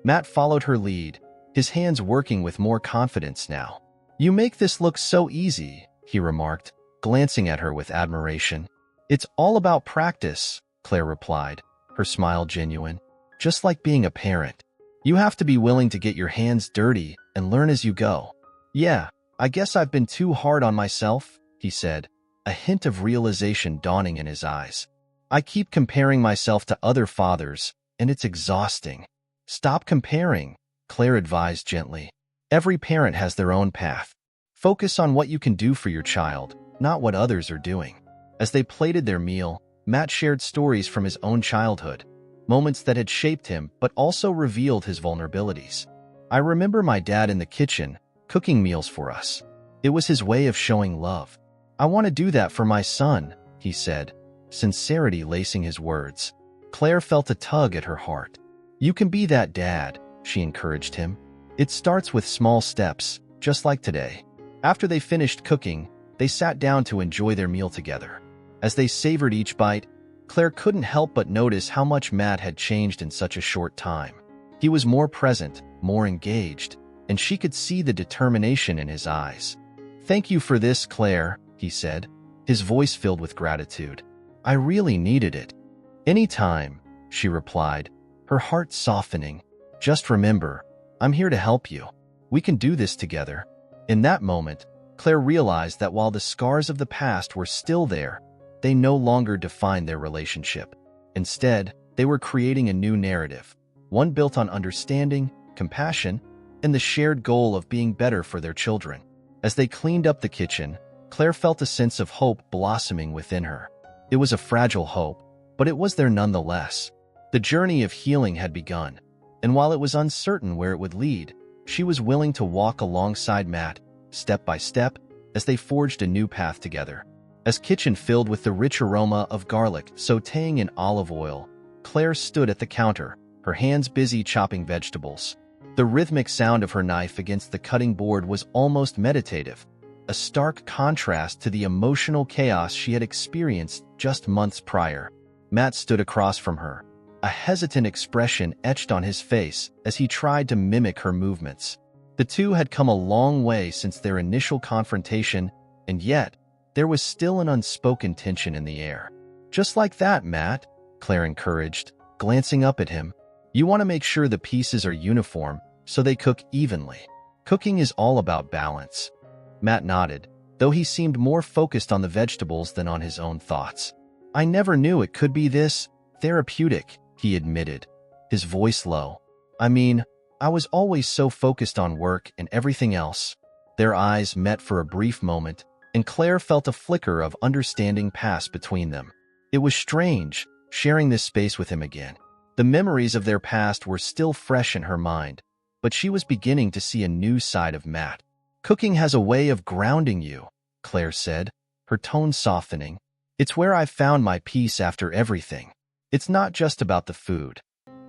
Matt followed her lead, his hands working with more confidence now. "You make this look so easy," he remarked, glancing at her with admiration. "It's all about practice," Claire replied, her smile genuine. "Just like being a parent. You have to be willing to get your hands dirty and learn as you go." "Yeah, I guess I've been too hard on myself," he said, a hint of realization dawning in his eyes. "I keep comparing myself to other fathers, and it's exhausting." "Stop comparing," Claire advised gently. "Every parent has their own path. Focus on what you can do for your child, not what others are doing." As they plated their meal, Matt shared stories from his own childhood, moments that had shaped him but also revealed his vulnerabilities. "I remember my dad in the kitchen, cooking meals for us. It was his way of showing love. I want to do that for my son," he said, sincerity lacing his words. Claire felt a tug at her heart. "You can be that dad," she encouraged him. "It starts with small steps, just like today." After they finished cooking, they sat down to enjoy their meal together. As they savored each bite, Claire couldn't help but notice how much Matt had changed in such a short time. He was more present, more engaged, and she could see the determination in his eyes. "Thank you for this, Claire," he said, his voice filled with gratitude. "I really needed it." "Anytime," she replied, her heart softening. "Just remember, I'm here to help you. We can do this together." In that moment, Claire realized that while the scars of the past were still there, they no longer defined their relationship. Instead, they were creating a new narrative, one built on understanding, compassion, and the shared goal of being better for their children. As they cleaned up the kitchen, Claire felt a sense of hope blossoming within her. It was a fragile hope, but it was there nonetheless. The journey of healing had begun, and while it was uncertain where it would lead, she was willing to walk alongside Matt, step by step, as they forged a new path together. As kitchen filled with the rich aroma of garlic sautéing in olive oil, Claire stood at the counter, her hands busy chopping vegetables. The rhythmic sound of her knife against the cutting board was almost meditative, a stark contrast to the emotional chaos she had experienced just months prior. Matt stood across from her, a hesitant expression etched on his face as he tried to mimic her movements. The two had come a long way since their initial confrontation, and yet, there was still an unspoken tension in the air. Just like that, Matt, Claire encouraged, glancing up at him. You want to make sure the pieces are uniform so they cook evenly. Cooking is all about balance. Matt nodded, though he seemed more focused on the vegetables than on his own thoughts. I never knew it could be this therapeutic, he admitted, his voice low. I mean, I was always so focused on work and everything else. Their eyes met for a brief moment, and Claire felt a flicker of understanding pass between them. It was strange, sharing this space with him again. The memories of their past were still fresh in her mind, but she was beginning to see a new side of Matt. Cooking has a way of grounding you, Claire said, her tone softening. It's where I've found my peace after everything. It's not just about the food.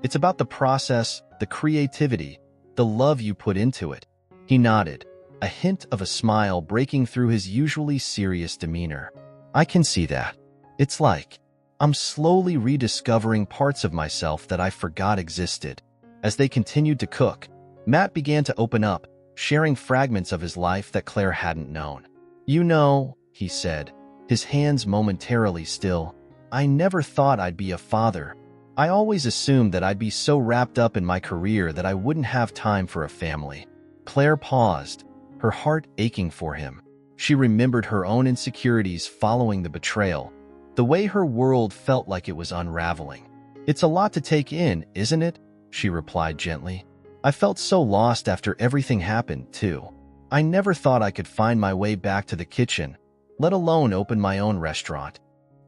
It's about the process, the creativity, the love you put into it. He nodded, a hint of a smile breaking through his usually serious demeanor. I can see that. It's like I'm slowly rediscovering parts of myself that I forgot existed. As they continued to cook, Matt began to open up, sharing fragments of his life that Claire hadn't known. You know, he said, his hands momentarily still, I never thought I'd be a father. I always assumed that I'd be so wrapped up in my career that I wouldn't have time for a family. Claire paused, her heart aching for him. She remembered her own insecurities following the betrayal, the way her world felt like it was unraveling. It's a lot to take in, isn't it? She replied gently. I felt so lost after everything happened, too. I never thought I could find my way back to the kitchen, let alone open my own restaurant.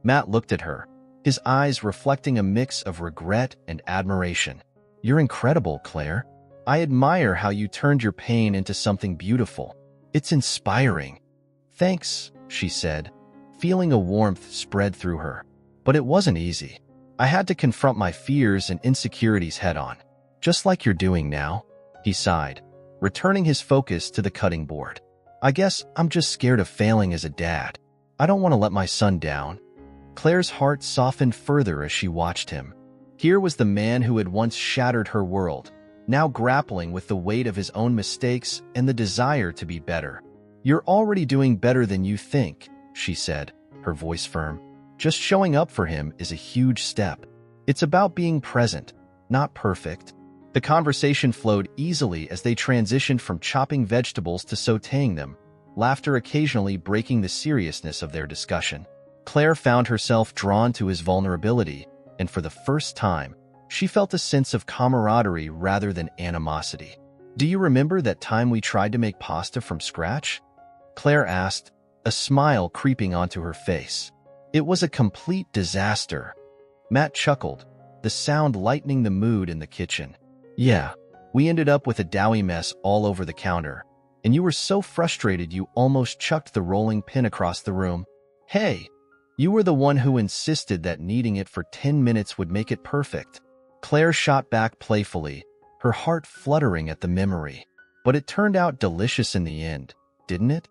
Matt looked at her, his eyes reflecting a mix of regret and admiration. You're incredible, Claire. I admire how you turned your pain into something beautiful. It's inspiring. Thanks, she said, feeling a warmth spread through her. But it wasn't easy. I had to confront my fears and insecurities head-on. Just like you're doing now, he sighed, returning his focus to the cutting board. I guess I'm just scared of failing as a dad. I don't want to let my son down. Claire's heart softened further as she watched him. Here was the man who had once shattered her world, now grappling with the weight of his own mistakes and the desire to be better. You're already doing better than you think, she said, her voice firm. Just showing up for him is a huge step. It's about being present, not perfect. The conversation flowed easily as they transitioned from chopping vegetables to sautéing them, laughter occasionally breaking the seriousness of their discussion. Claire found herself drawn to his vulnerability, and for the first time, she felt a sense of camaraderie rather than animosity. Do you remember that time we tried to make pasta from scratch? Claire asked, a smile creeping onto her face. It was a complete disaster. Matt chuckled, the sound lightening the mood in the kitchen. Yeah, we ended up with a doughy mess all over the counter, and you were so frustrated you almost chucked the rolling pin across the room. Hey, you were the one who insisted that kneading it for 10 minutes would make it perfect. Claire shot back playfully, her heart fluttering at the memory. But it turned out delicious in the end, didn't it?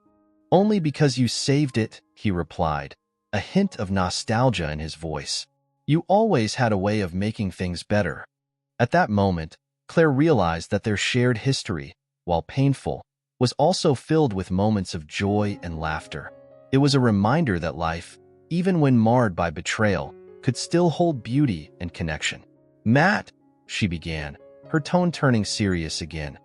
Only because you saved it, he replied, a hint of nostalgia in his voice. You always had a way of making things better. At that moment, Claire realized that their shared history, while painful, was also filled with moments of joy and laughter. It was a reminder that life, even when marred by betrayal, could still hold beauty and connection. Matt, she began, her tone turning serious again.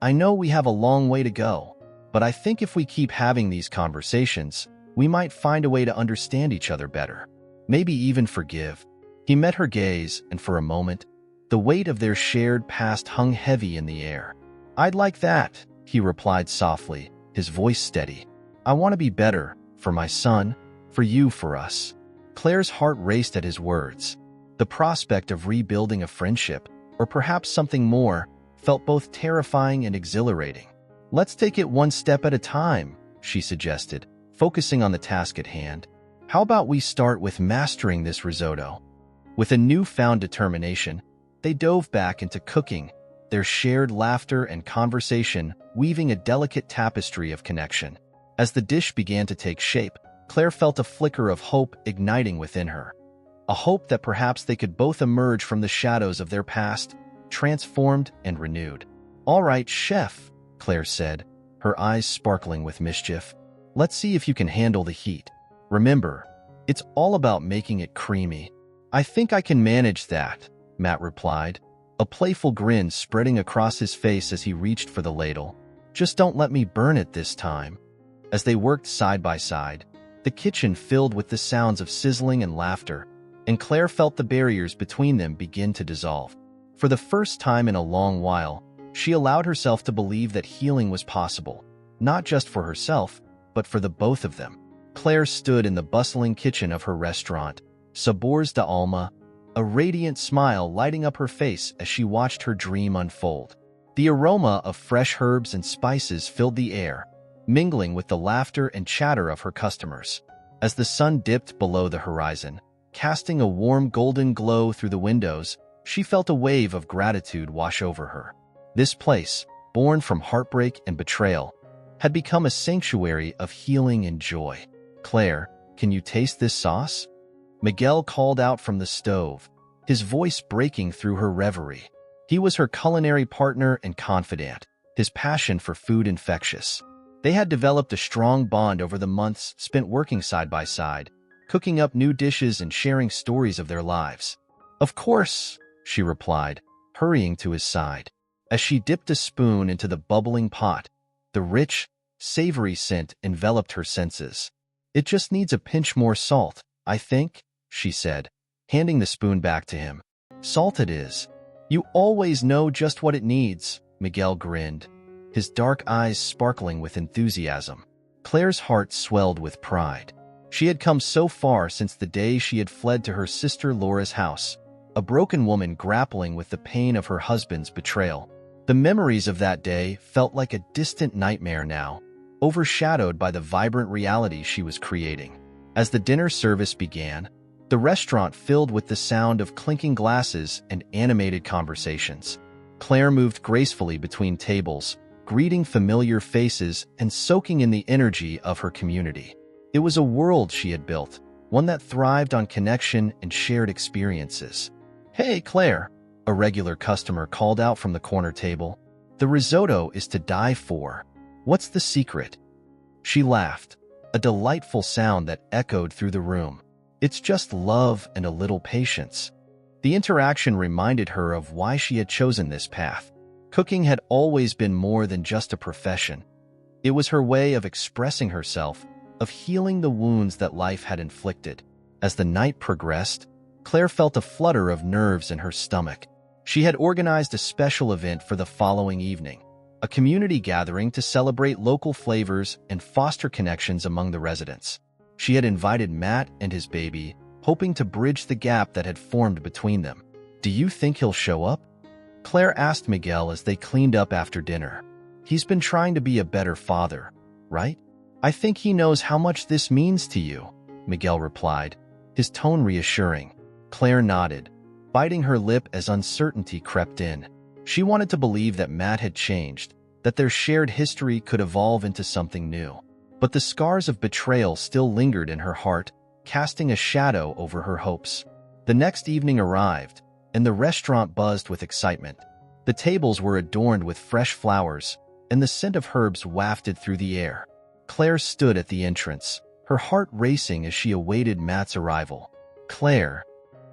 I know we have a long way to go, but I think if we keep having these conversations, we might find a way to understand each other better. Maybe even forgive. He met her gaze, and for a moment, the weight of their shared past hung heavy in the air. I'd like that, he replied softly, his voice steady. I want to be better, for my son, for you, for us. Claire's heart raced at his words. The prospect of rebuilding a friendship, or perhaps something more, felt both terrifying and exhilarating. Let's take it one step at a time, she suggested, focusing on the task at hand. How about we start with mastering this risotto? With a newfound determination, they dove back into cooking, their shared laughter and conversation weaving a delicate tapestry of connection. As the dish began to take shape, Claire felt a flicker of hope igniting within her. A hope that perhaps they could both emerge from the shadows of their past, transformed and renewed. All right, chef, Claire said, her eyes sparkling with mischief. Let's see if you can handle the heat. Remember, It's all about making it creamy. I think I can manage that, Matt replied, a playful grin spreading across his face as he reached for the ladle. Just don't let me burn it this time. As they worked side by side, the kitchen filled with the sounds of sizzling and laughter, and Claire felt the barriers between them begin to dissolve. For the first time in a long while, she allowed herself to believe that healing was possible, not just for herself, but for the both of them. Claire stood in the bustling kitchen of her restaurant, Sabors de Alma, a radiant smile lighting up her face as she watched her dream unfold. The aroma of fresh herbs and spices filled the air, mingling with the laughter and chatter of her customers. As the sun dipped below the horizon, casting a warm golden glow through the windows, she felt a wave of gratitude wash over her. This place, born from heartbreak and betrayal, had become a sanctuary of healing and joy. "Claire, can you taste this sauce?" Miguel called out from the stove, his voice breaking through her reverie. He was her culinary partner and confidant, his passion for food infectious. They had developed a strong bond over the months spent working side by side, cooking up new dishes and sharing stories of their lives. "Of course," she replied, hurrying to his side. As she dipped a spoon into the bubbling pot, the rich, savory scent enveloped her senses. "It just needs a pinch more salt, I think," she said, handing the spoon back to him. "Salt it is. You always know just what it needs," Miguel grinned, his dark eyes sparkling with enthusiasm. Claire's heart swelled with pride. She had come so far since the day she had fled to her sister Laura's house, a broken woman grappling with the pain of her husband's betrayal. The memories of that day felt like a distant nightmare now, overshadowed by the vibrant reality she was creating. As the dinner service began, the restaurant filled with the sound of clinking glasses and animated conversations. Claire moved gracefully between tables, greeting familiar faces and soaking in the energy of her community. It was a world she had built, one that thrived on connection and shared experiences. "Hey, Claire," a regular customer called out from the corner table. "The risotto is to die for. What's the secret?" She laughed, a delightful sound that echoed through the room. "It's just love and a little patience." The interaction reminded her of why she had chosen this path. Cooking had always been more than just a profession. It was her way of expressing herself, of healing the wounds that life had inflicted. As the night progressed, Claire felt a flutter of nerves in her stomach. She had organized a special event for the following evening, a community gathering to celebrate local flavors and foster connections among the residents. She had invited Matt and his baby, hoping to bridge the gap that had formed between them. "Do you think he'll show up?" Claire asked Miguel as they cleaned up after dinner. "He's been trying to be a better father, right? I think he knows how much this means to you," Miguel replied, his tone reassuring. Claire nodded, biting her lip as uncertainty crept in. She wanted to believe that Matt had changed, that their shared history could evolve into something new. But the scars of betrayal still lingered in her heart, casting a shadow over her hopes. The next evening arrived, and the restaurant buzzed with excitement. The tables were adorned with fresh flowers, and the scent of herbs wafted through the air. Claire stood at the entrance, her heart racing as she awaited Matt's arrival. "Claire,"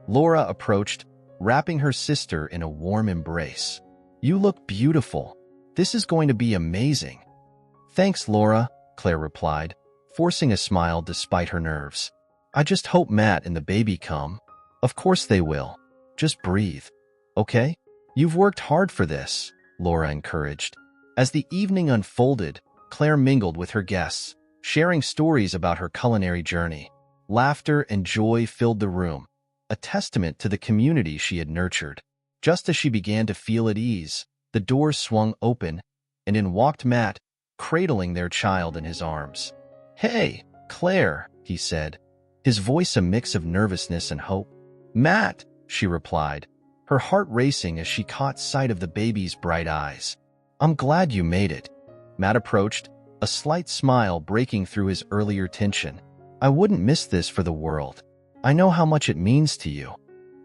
Laura approached, wrapping her sister in a warm embrace. "You look beautiful. This is going to be amazing." "Thanks, Laura," Claire replied, forcing a smile despite her nerves. "I just hope Matt and the baby come." "Of course they will. Just breathe, okay? You've worked hard for this," Laura encouraged. As the evening unfolded, Claire mingled with her guests, sharing stories about her culinary journey. Laughter and joy filled the room, a testament to the community she had nurtured. Just as she began to feel at ease, the door swung open, and in walked Matt, cradling their child in his arms. "Hey, Claire," he said, his voice a mix of nervousness and hope. "Matt," she replied, her heart racing as she caught sight of the baby's bright eyes. "I'm glad you made it." Matt approached, a slight smile breaking through his earlier tension. "I wouldn't miss this for the world. I know how much it means to you."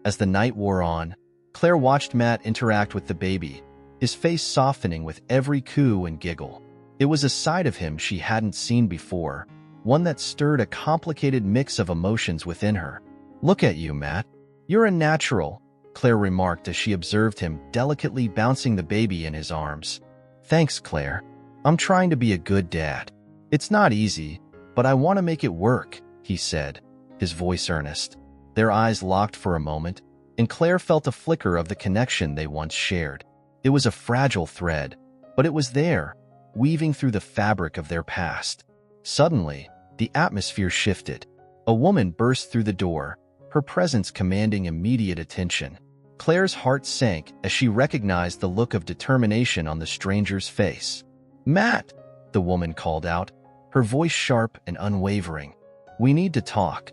As the night wore on, Claire watched Matt interact with the baby, his face softening with every coo and giggle. It was a side of him she hadn't seen before, one that stirred a complicated mix of emotions within her. "Look at you, Matt. You're a natural," Claire remarked as she observed him delicately bouncing the baby in his arms. "Thanks, Claire. I'm trying to be a good dad. It's not easy, but I want to make it work," he said, his voice earnest. Their eyes locked for a moment, and Claire felt a flicker of the connection they once shared. It was a fragile thread, but it was there, weaving through the fabric of their past. Suddenly, the atmosphere shifted. A woman burst through the door, her presence commanding immediate attention. Claire's heart sank as she recognized the look of determination on the stranger's face. "Matt!" the woman called out, her voice sharp and unwavering. "We need to talk."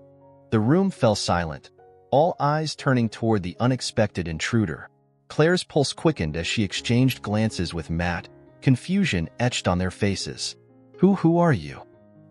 The room fell silent, all eyes turning toward the unexpected intruder. Claire's pulse quickened as she exchanged glances with Matt, confusion etched on their faces. Who are you?"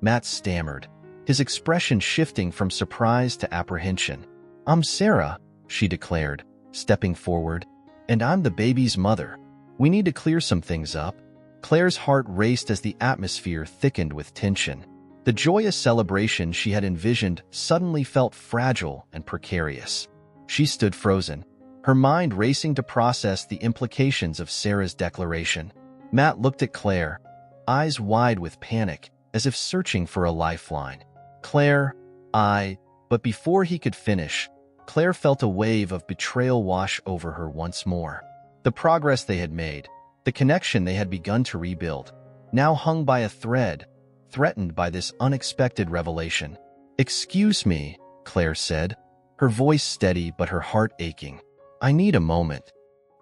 Matt stammered, his expression shifting from surprise to apprehension. "I'm Sarah," she declared, stepping forward, "and I'm the baby's mother. We need to clear some things up." Claire's heart raced as the atmosphere thickened with tension. The joyous celebration she had envisioned suddenly felt fragile and precarious. She stood frozen, her mind racing to process the implications of Sarah's declaration. Matt looked at Claire, eyes wide with panic, as if searching for a lifeline. "Claire, But before he could finish, Claire felt a wave of betrayal wash over her once more. The progress they had made, the connection they had begun to rebuild, now hung by a thread, threatened by this unexpected revelation. "Excuse me," Claire said, her voice steady but her heart aching. "I need a moment."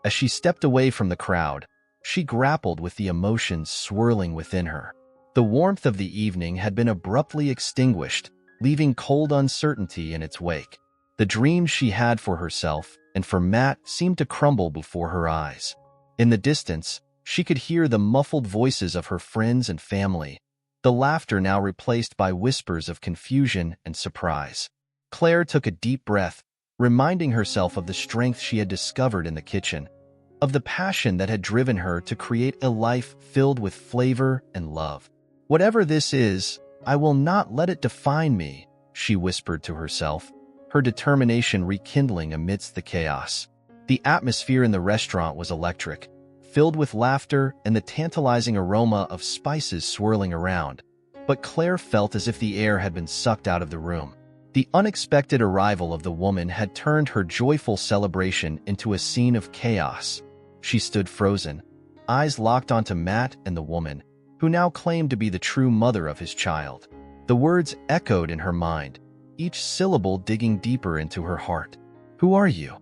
As she stepped away from the crowd, she grappled with the emotions swirling within her. The warmth of the evening had been abruptly extinguished, leaving cold uncertainty in its wake. The dreams she had for herself and for Matt seemed to crumble before her eyes. In the distance, she could hear the muffled voices of her friends and family, the laughter now replaced by whispers of confusion and surprise. Claire took a deep breath, reminding herself of the strength she had discovered in the kitchen, of the passion that had driven her to create a life filled with flavor and love. "Whatever this is, I will not let it define me," she whispered to herself, her determination rekindling amidst the chaos. The atmosphere in the restaurant was electric, filled with laughter and the tantalizing aroma of spices swirling around, but Claire felt as if the air had been sucked out of the room. The unexpected arrival of the woman had turned her joyful celebration into a scene of chaos. She stood frozen, eyes locked onto Matt and the woman, who now claimed to be the true mother of his child. The words echoed in her mind, each syllable digging deeper into her heart. "Who are you?"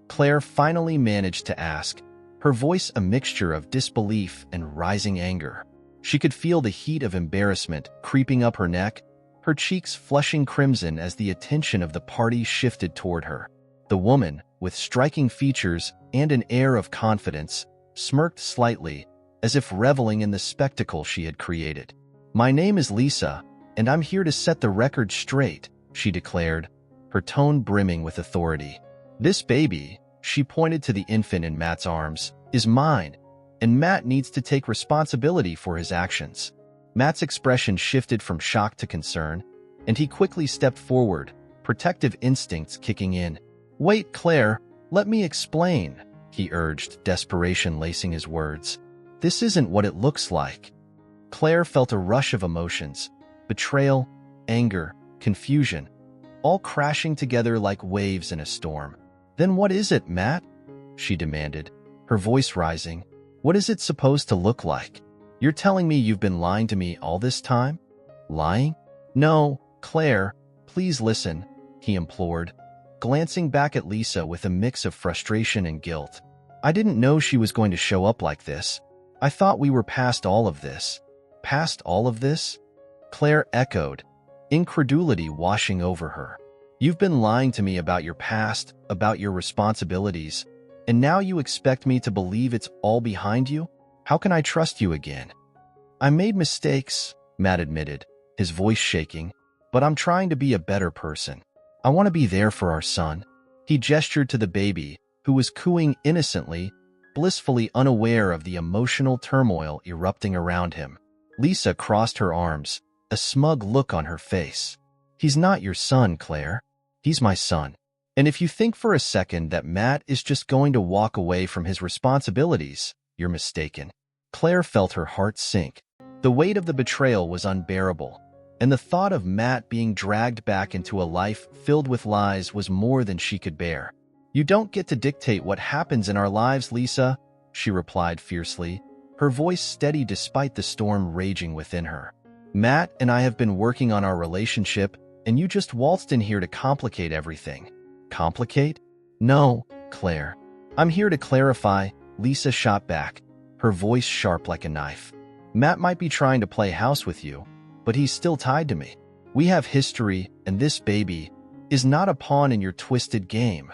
Claire finally managed to ask, her voice a mixture of disbelief and rising anger. She could feel the heat of embarrassment creeping up her neck, her cheeks flushing crimson as the attention of the party shifted toward her. The woman, with striking features and an air of confidence, smirked slightly, as if reveling in the spectacle she had created. "My name is Lisa, and I'm here to set the record straight," she declared, her tone brimming with authority. "This baby," she pointed to the infant in Matt's arms, "is mine, and Matt needs to take responsibility for his actions." Matt's expression shifted from shock to concern, and he quickly stepped forward, protective instincts kicking in. "Wait, Claire, let me explain," he urged, desperation lacing his words. "This isn't what it looks like." Claire felt a rush of emotions, betrayal, anger, confusion, all crashing together like waves in a storm. "Then what is it, Matt?" she demanded, her voice rising. "What is it supposed to look like? You're telling me you've been lying to me all this time?" "Lying? No, Claire, please listen," he implored, glancing back at Lisa with a mix of frustration and guilt. "I didn't know she was going to show up like this. I thought we were past all of this." "Past all of this?" Claire echoed, incredulity washing over her. "You've been lying to me about your past, about your responsibilities, and now you expect me to believe it's all behind you? How can I trust you again?" "I made mistakes," Matt admitted, his voice shaking, "but I'm trying to be a better person. I want to be there for our son." He gestured to the baby, who was cooing innocently, blissfully unaware of the emotional turmoil erupting around him. Lisa crossed her arms, a a smug look on her face. "He's not your son, Claire. He's my son. And if you think for a second that Matt is just going to walk away from his responsibilities, you're mistaken." Claire felt her heart sink. The weight of the betrayal was unbearable, and the thought of Matt being dragged back into a life filled with lies was more than she could bear. "You don't get to dictate what happens in our lives, Lisa," she replied fiercely, her voice steady despite the storm raging within her. "Matt and I have been working on our relationship, and you just waltzed in here to complicate everything." "Complicate? No, Claire. I'm here to clarify," Lisa shot back, her voice sharp like a knife. "Matt might be trying to play house with you, but he's still tied to me. We have history, and this baby is not a pawn in your twisted game."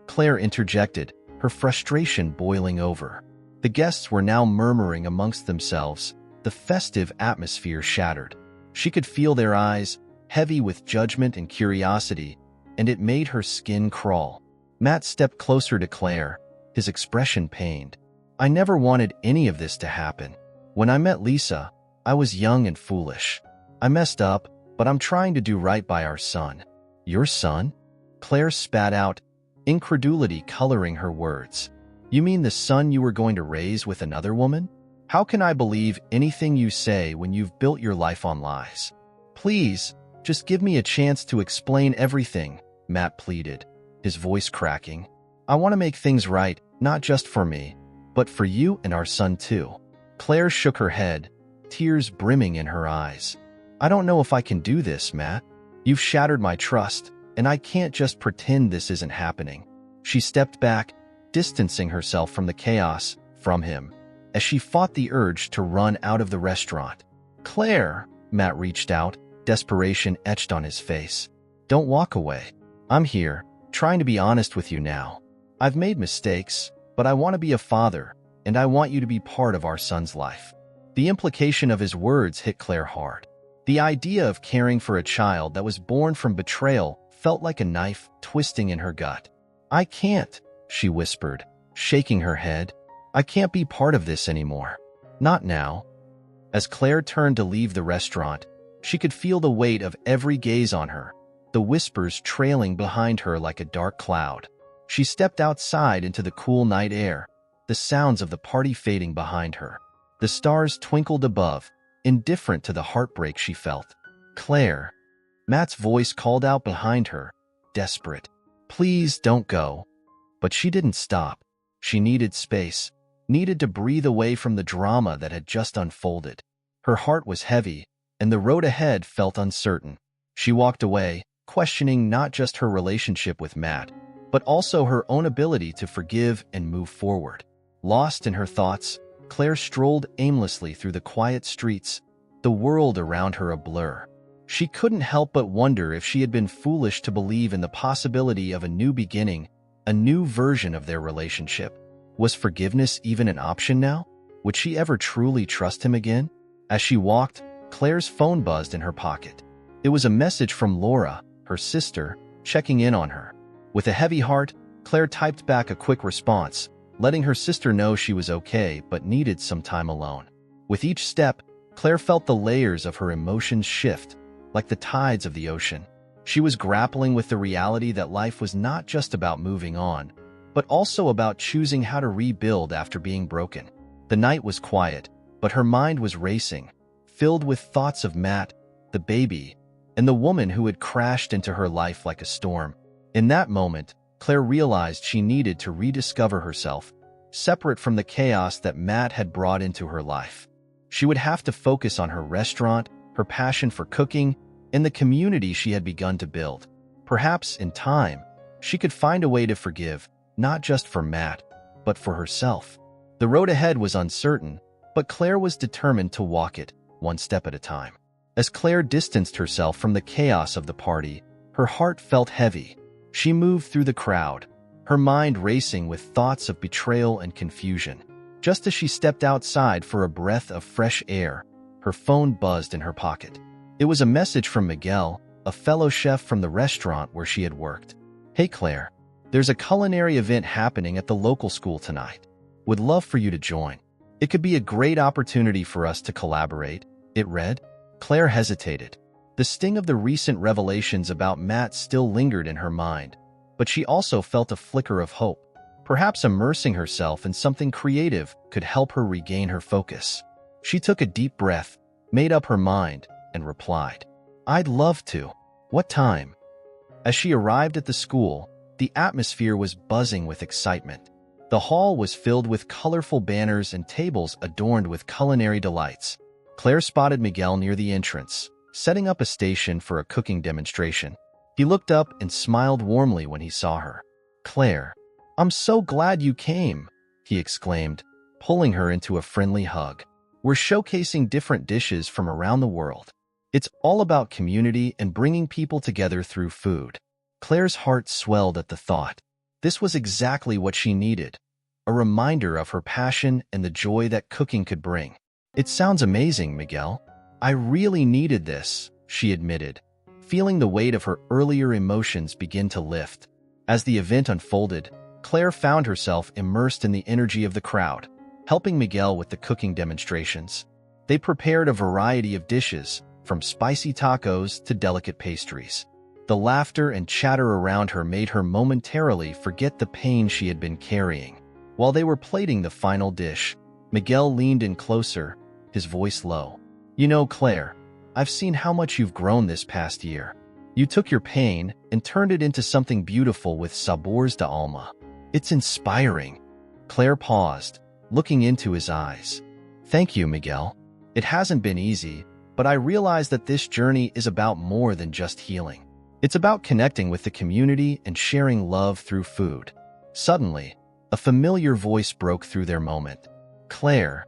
Claire interjected, her frustration boiling over. The guests were now murmuring amongst themselves, the festive atmosphere shattered. She could feel their eyes, heavy with judgment and curiosity, and it made her skin crawl. Matt stepped closer to Claire, his expression pained. "I never wanted any of this to happen. When I met Lisa, I was young and foolish. I messed up, but I'm trying to do right by our son." "Your son?" Claire spat out, incredulity coloring her words. "You mean the son you were going to raise with another woman? How can I believe anything you say when you've built your life on lies?" "Please, just give me a chance to explain everything," Matt pleaded, his voice cracking. "I want to make things right, not just for me, but for you and our son too." Claire shook her head, tears brimming in her eyes. "I don't know if I can do this, Matt. You've shattered my trust, and I can't just pretend this isn't happening." She stepped back, distancing herself from the chaos, from him, as she fought the urge to run out of the restaurant. "Claire," Matt reached out, desperation etched on his face. "Don't walk away. I'm here, trying to be honest with you now. I've made mistakes, but I want to be a father, and I want you to be part of our son's life." The implication of his words hit Claire hard. The idea of caring for a child that was born from betrayal felt like a knife twisting in her gut. "I can't," she whispered, shaking her head. "I can't be part of this anymore. Not now." As Claire turned to leave the restaurant, she could feel the weight of every gaze on her, the whispers trailing behind her like a dark cloud. She stepped outside into the cool night air, the sounds of the party fading behind her. The stars twinkled above, indifferent to the heartbreak she felt. "Claire," Matt's voice called out behind her, desperate. "Please don't go." But she didn't stop. She needed space, needed to breathe away from the drama that had just unfolded. Her heart was heavy, and the road ahead felt uncertain. She walked away, questioning not just her relationship with Matt, but also her own ability to forgive and move forward. Lost in her thoughts, Claire strolled aimlessly through the quiet streets, the world around her a blur. She couldn't help but wonder if she had been foolish to believe in the possibility of a new beginning, a new version of their relationship. Was forgiveness even an option now? Would she ever truly trust him again? As she walked, Claire's phone buzzed in her pocket. It was a message from Laura, her sister, checking in on her. With a heavy heart, Claire typed back a quick response, letting her sister know she was okay but needed some time alone. With each step, Claire felt the layers of her emotions shift, like the tides of the ocean. She was grappling with the reality that life was not just about moving on, but also about choosing how to rebuild after being broken. The night was quiet, but her mind was racing, filled with thoughts of Matt, the baby, and the woman who had crashed into her life like a storm. In that moment, Claire realized she needed to rediscover herself, separate from the chaos that Matt had brought into her life. She would have to focus on her restaurant, her passion for cooking, and the community she had begun to build. Perhaps, in time, she could find a way to forgive, not just for Matt, but for herself. The road ahead was uncertain, but Claire was determined to walk it, one step at a time. As Claire distanced herself from the chaos of the party, her heart felt heavy. She moved through the crowd, her mind racing with thoughts of betrayal and confusion. Just as she stepped outside for a breath of fresh air, her phone buzzed in her pocket. It was a message from Miguel, a fellow chef from the restaurant where she had worked. "Hey Claire, there's a culinary event happening at the local school tonight. Would love for you to join. It could be a great opportunity for us to collaborate," it read. Claire hesitated. The sting of the recent revelations about Matt still lingered in her mind, but she also felt a flicker of hope. Perhaps immersing herself in something creative could help her regain her focus. She took a deep breath, made up her mind, and replied, "I'd love to. What time?" As she arrived at the school, the atmosphere was buzzing with excitement. The hall was filled with colorful banners and tables adorned with culinary delights. Claire spotted Miguel near the entrance, setting up a station for a cooking demonstration. He looked up and smiled warmly when he saw her. "Claire, I'm so glad you came," he exclaimed, pulling her into a friendly hug. "We're showcasing different dishes from around the world. It's all about community and bringing people together through food." Claire's heart swelled at the thought. This was exactly what she needed, a reminder of her passion and the joy that cooking could bring. "It sounds amazing, Miguel. I really needed this," she admitted, feeling the weight of her earlier emotions begin to lift. As the event unfolded, Claire found herself immersed in the energy of the crowd, helping Miguel with the cooking demonstrations. They prepared a variety of dishes, from spicy tacos to delicate pastries. The laughter and chatter around her made her momentarily forget the pain she had been carrying. While they were plating the final dish, Miguel leaned in closer, his voice low. "You know, Claire, I've seen how much you've grown this past year. You took your pain and turned it into something beautiful with Sabores de Alma. It's inspiring." Claire paused, looking into his eyes. "Thank you, Miguel. It hasn't been easy, but I realize that this journey is about more than just healing. It's about connecting with the community and sharing love through food." Suddenly, a familiar voice broke through their moment. "Claire."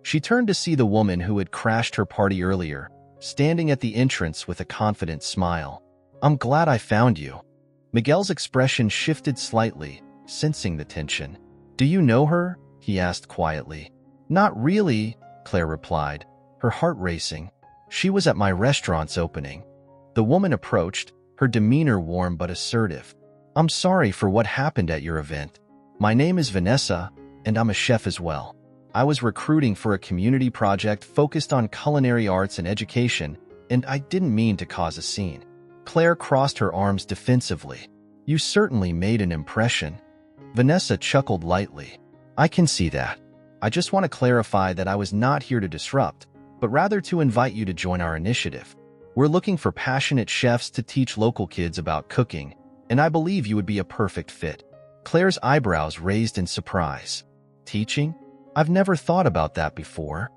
She turned to see the woman who had crashed her party earlier, standing at the entrance with a confident smile. "I'm glad I found you." Miguel's expression shifted slightly, sensing the tension. "Do you know her?" he asked quietly. "Not really," Claire replied, her heart racing. "She was at my restaurant's opening." The woman approached, her demeanor warm but assertive. "I'm sorry for what happened at your event. My name is Vanessa, and I'm a chef as well. I was recruiting for a community project focused on culinary arts and education, and I didn't mean to cause a scene." Claire crossed her arms defensively. "You certainly made an impression." Vanessa chuckled lightly. "I can see that. I just want to clarify that I was not here to disrupt, but rather to invite you to join our initiative. We're looking for passionate chefs to teach local kids about cooking, and I believe you would be a perfect fit." Claire's eyebrows raised in surprise. "Teaching? I've never thought about that before."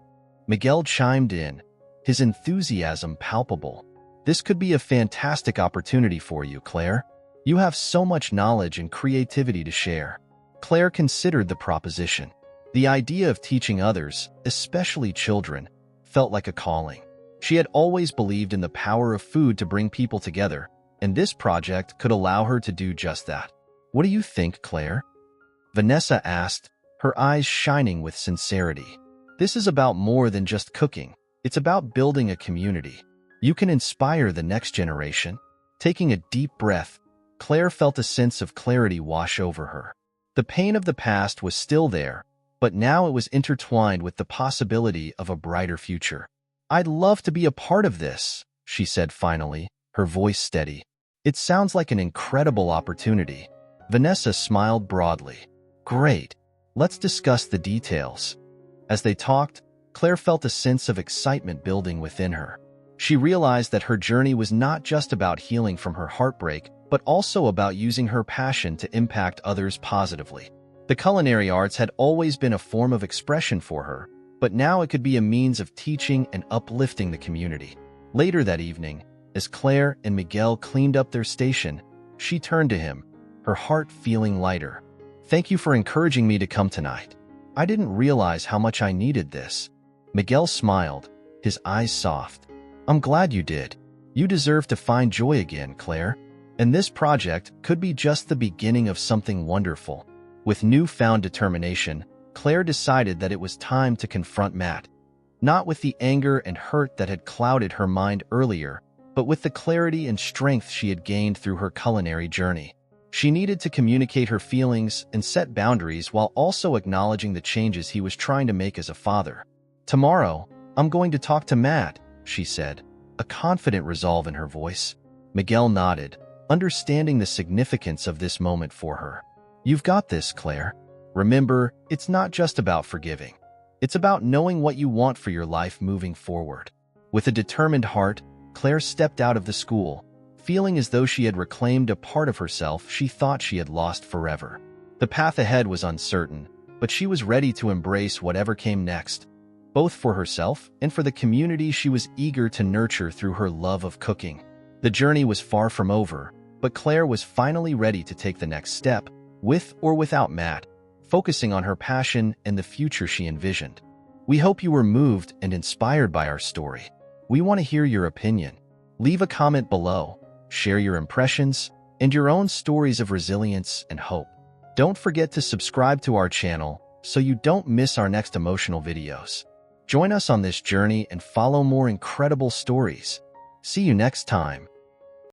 Miguel chimed in, his enthusiasm palpable. "This could be a fantastic opportunity for you, Claire. You have so much knowledge and creativity to share." Claire considered the proposition. The idea of teaching others, especially children, felt like a calling. She had always believed in the power of food to bring people together, and this project could allow her to do just that. "What do you think, Claire?" Vanessa asked, her eyes shining with sincerity. "This is about more than just cooking. It's about building a community. You can inspire the next generation." Taking a deep breath, Claire felt a sense of clarity wash over her. The pain of the past was still there, but now it was intertwined with the possibility of a brighter future. "I'd love to be a part of this," she said finally, her voice steady. "It sounds like an incredible opportunity." Vanessa smiled broadly. "Great. Let's discuss the details." As they talked, Claire felt a sense of excitement building within her. She realized that her journey was not just about healing from her heartbreak, but also about using her passion to impact others positively. The culinary arts had always been a form of expression for her, but now it could be a means of teaching and uplifting the community. Later that evening, as Claire and Miguel cleaned up their station, she turned to him, her heart feeling lighter. "Thank you for encouraging me to come tonight. I didn't realize how much I needed this." Miguel smiled, his eyes soft. "I'm glad you did. You deserve to find joy again, Claire. And this project could be just the beginning of something wonderful." With newfound determination, Claire decided that it was time to confront Matt. Not with the anger and hurt that had clouded her mind earlier, but with the clarity and strength she had gained through her culinary journey. She needed to communicate her feelings and set boundaries while also acknowledging the changes he was trying to make as a father. "Tomorrow, I'm going to talk to Matt," she said, a confident resolve in her voice. Miguel nodded, understanding the significance of this moment for her. You've got this, Claire. Remember, it's not just about forgiving. It's about knowing what you want for your life moving forward. With a determined heart, Claire stepped out of the school, feeling as though she had reclaimed a part of herself she thought she had lost forever. The path ahead was uncertain, but she was ready to embrace whatever came next, both for herself and for the community she was eager to nurture through her love of cooking. The journey was far from over, but Claire was finally ready to take the next step, with or without Matt, focusing on her passion and the future she envisioned. We hope you were moved and inspired by our story. We want to hear your opinion. Leave a comment below, share your impressions, and your own stories of resilience and hope. Don't forget to subscribe to our channel so you don't miss our next emotional videos. Join us on this journey and follow more incredible stories. See you next time.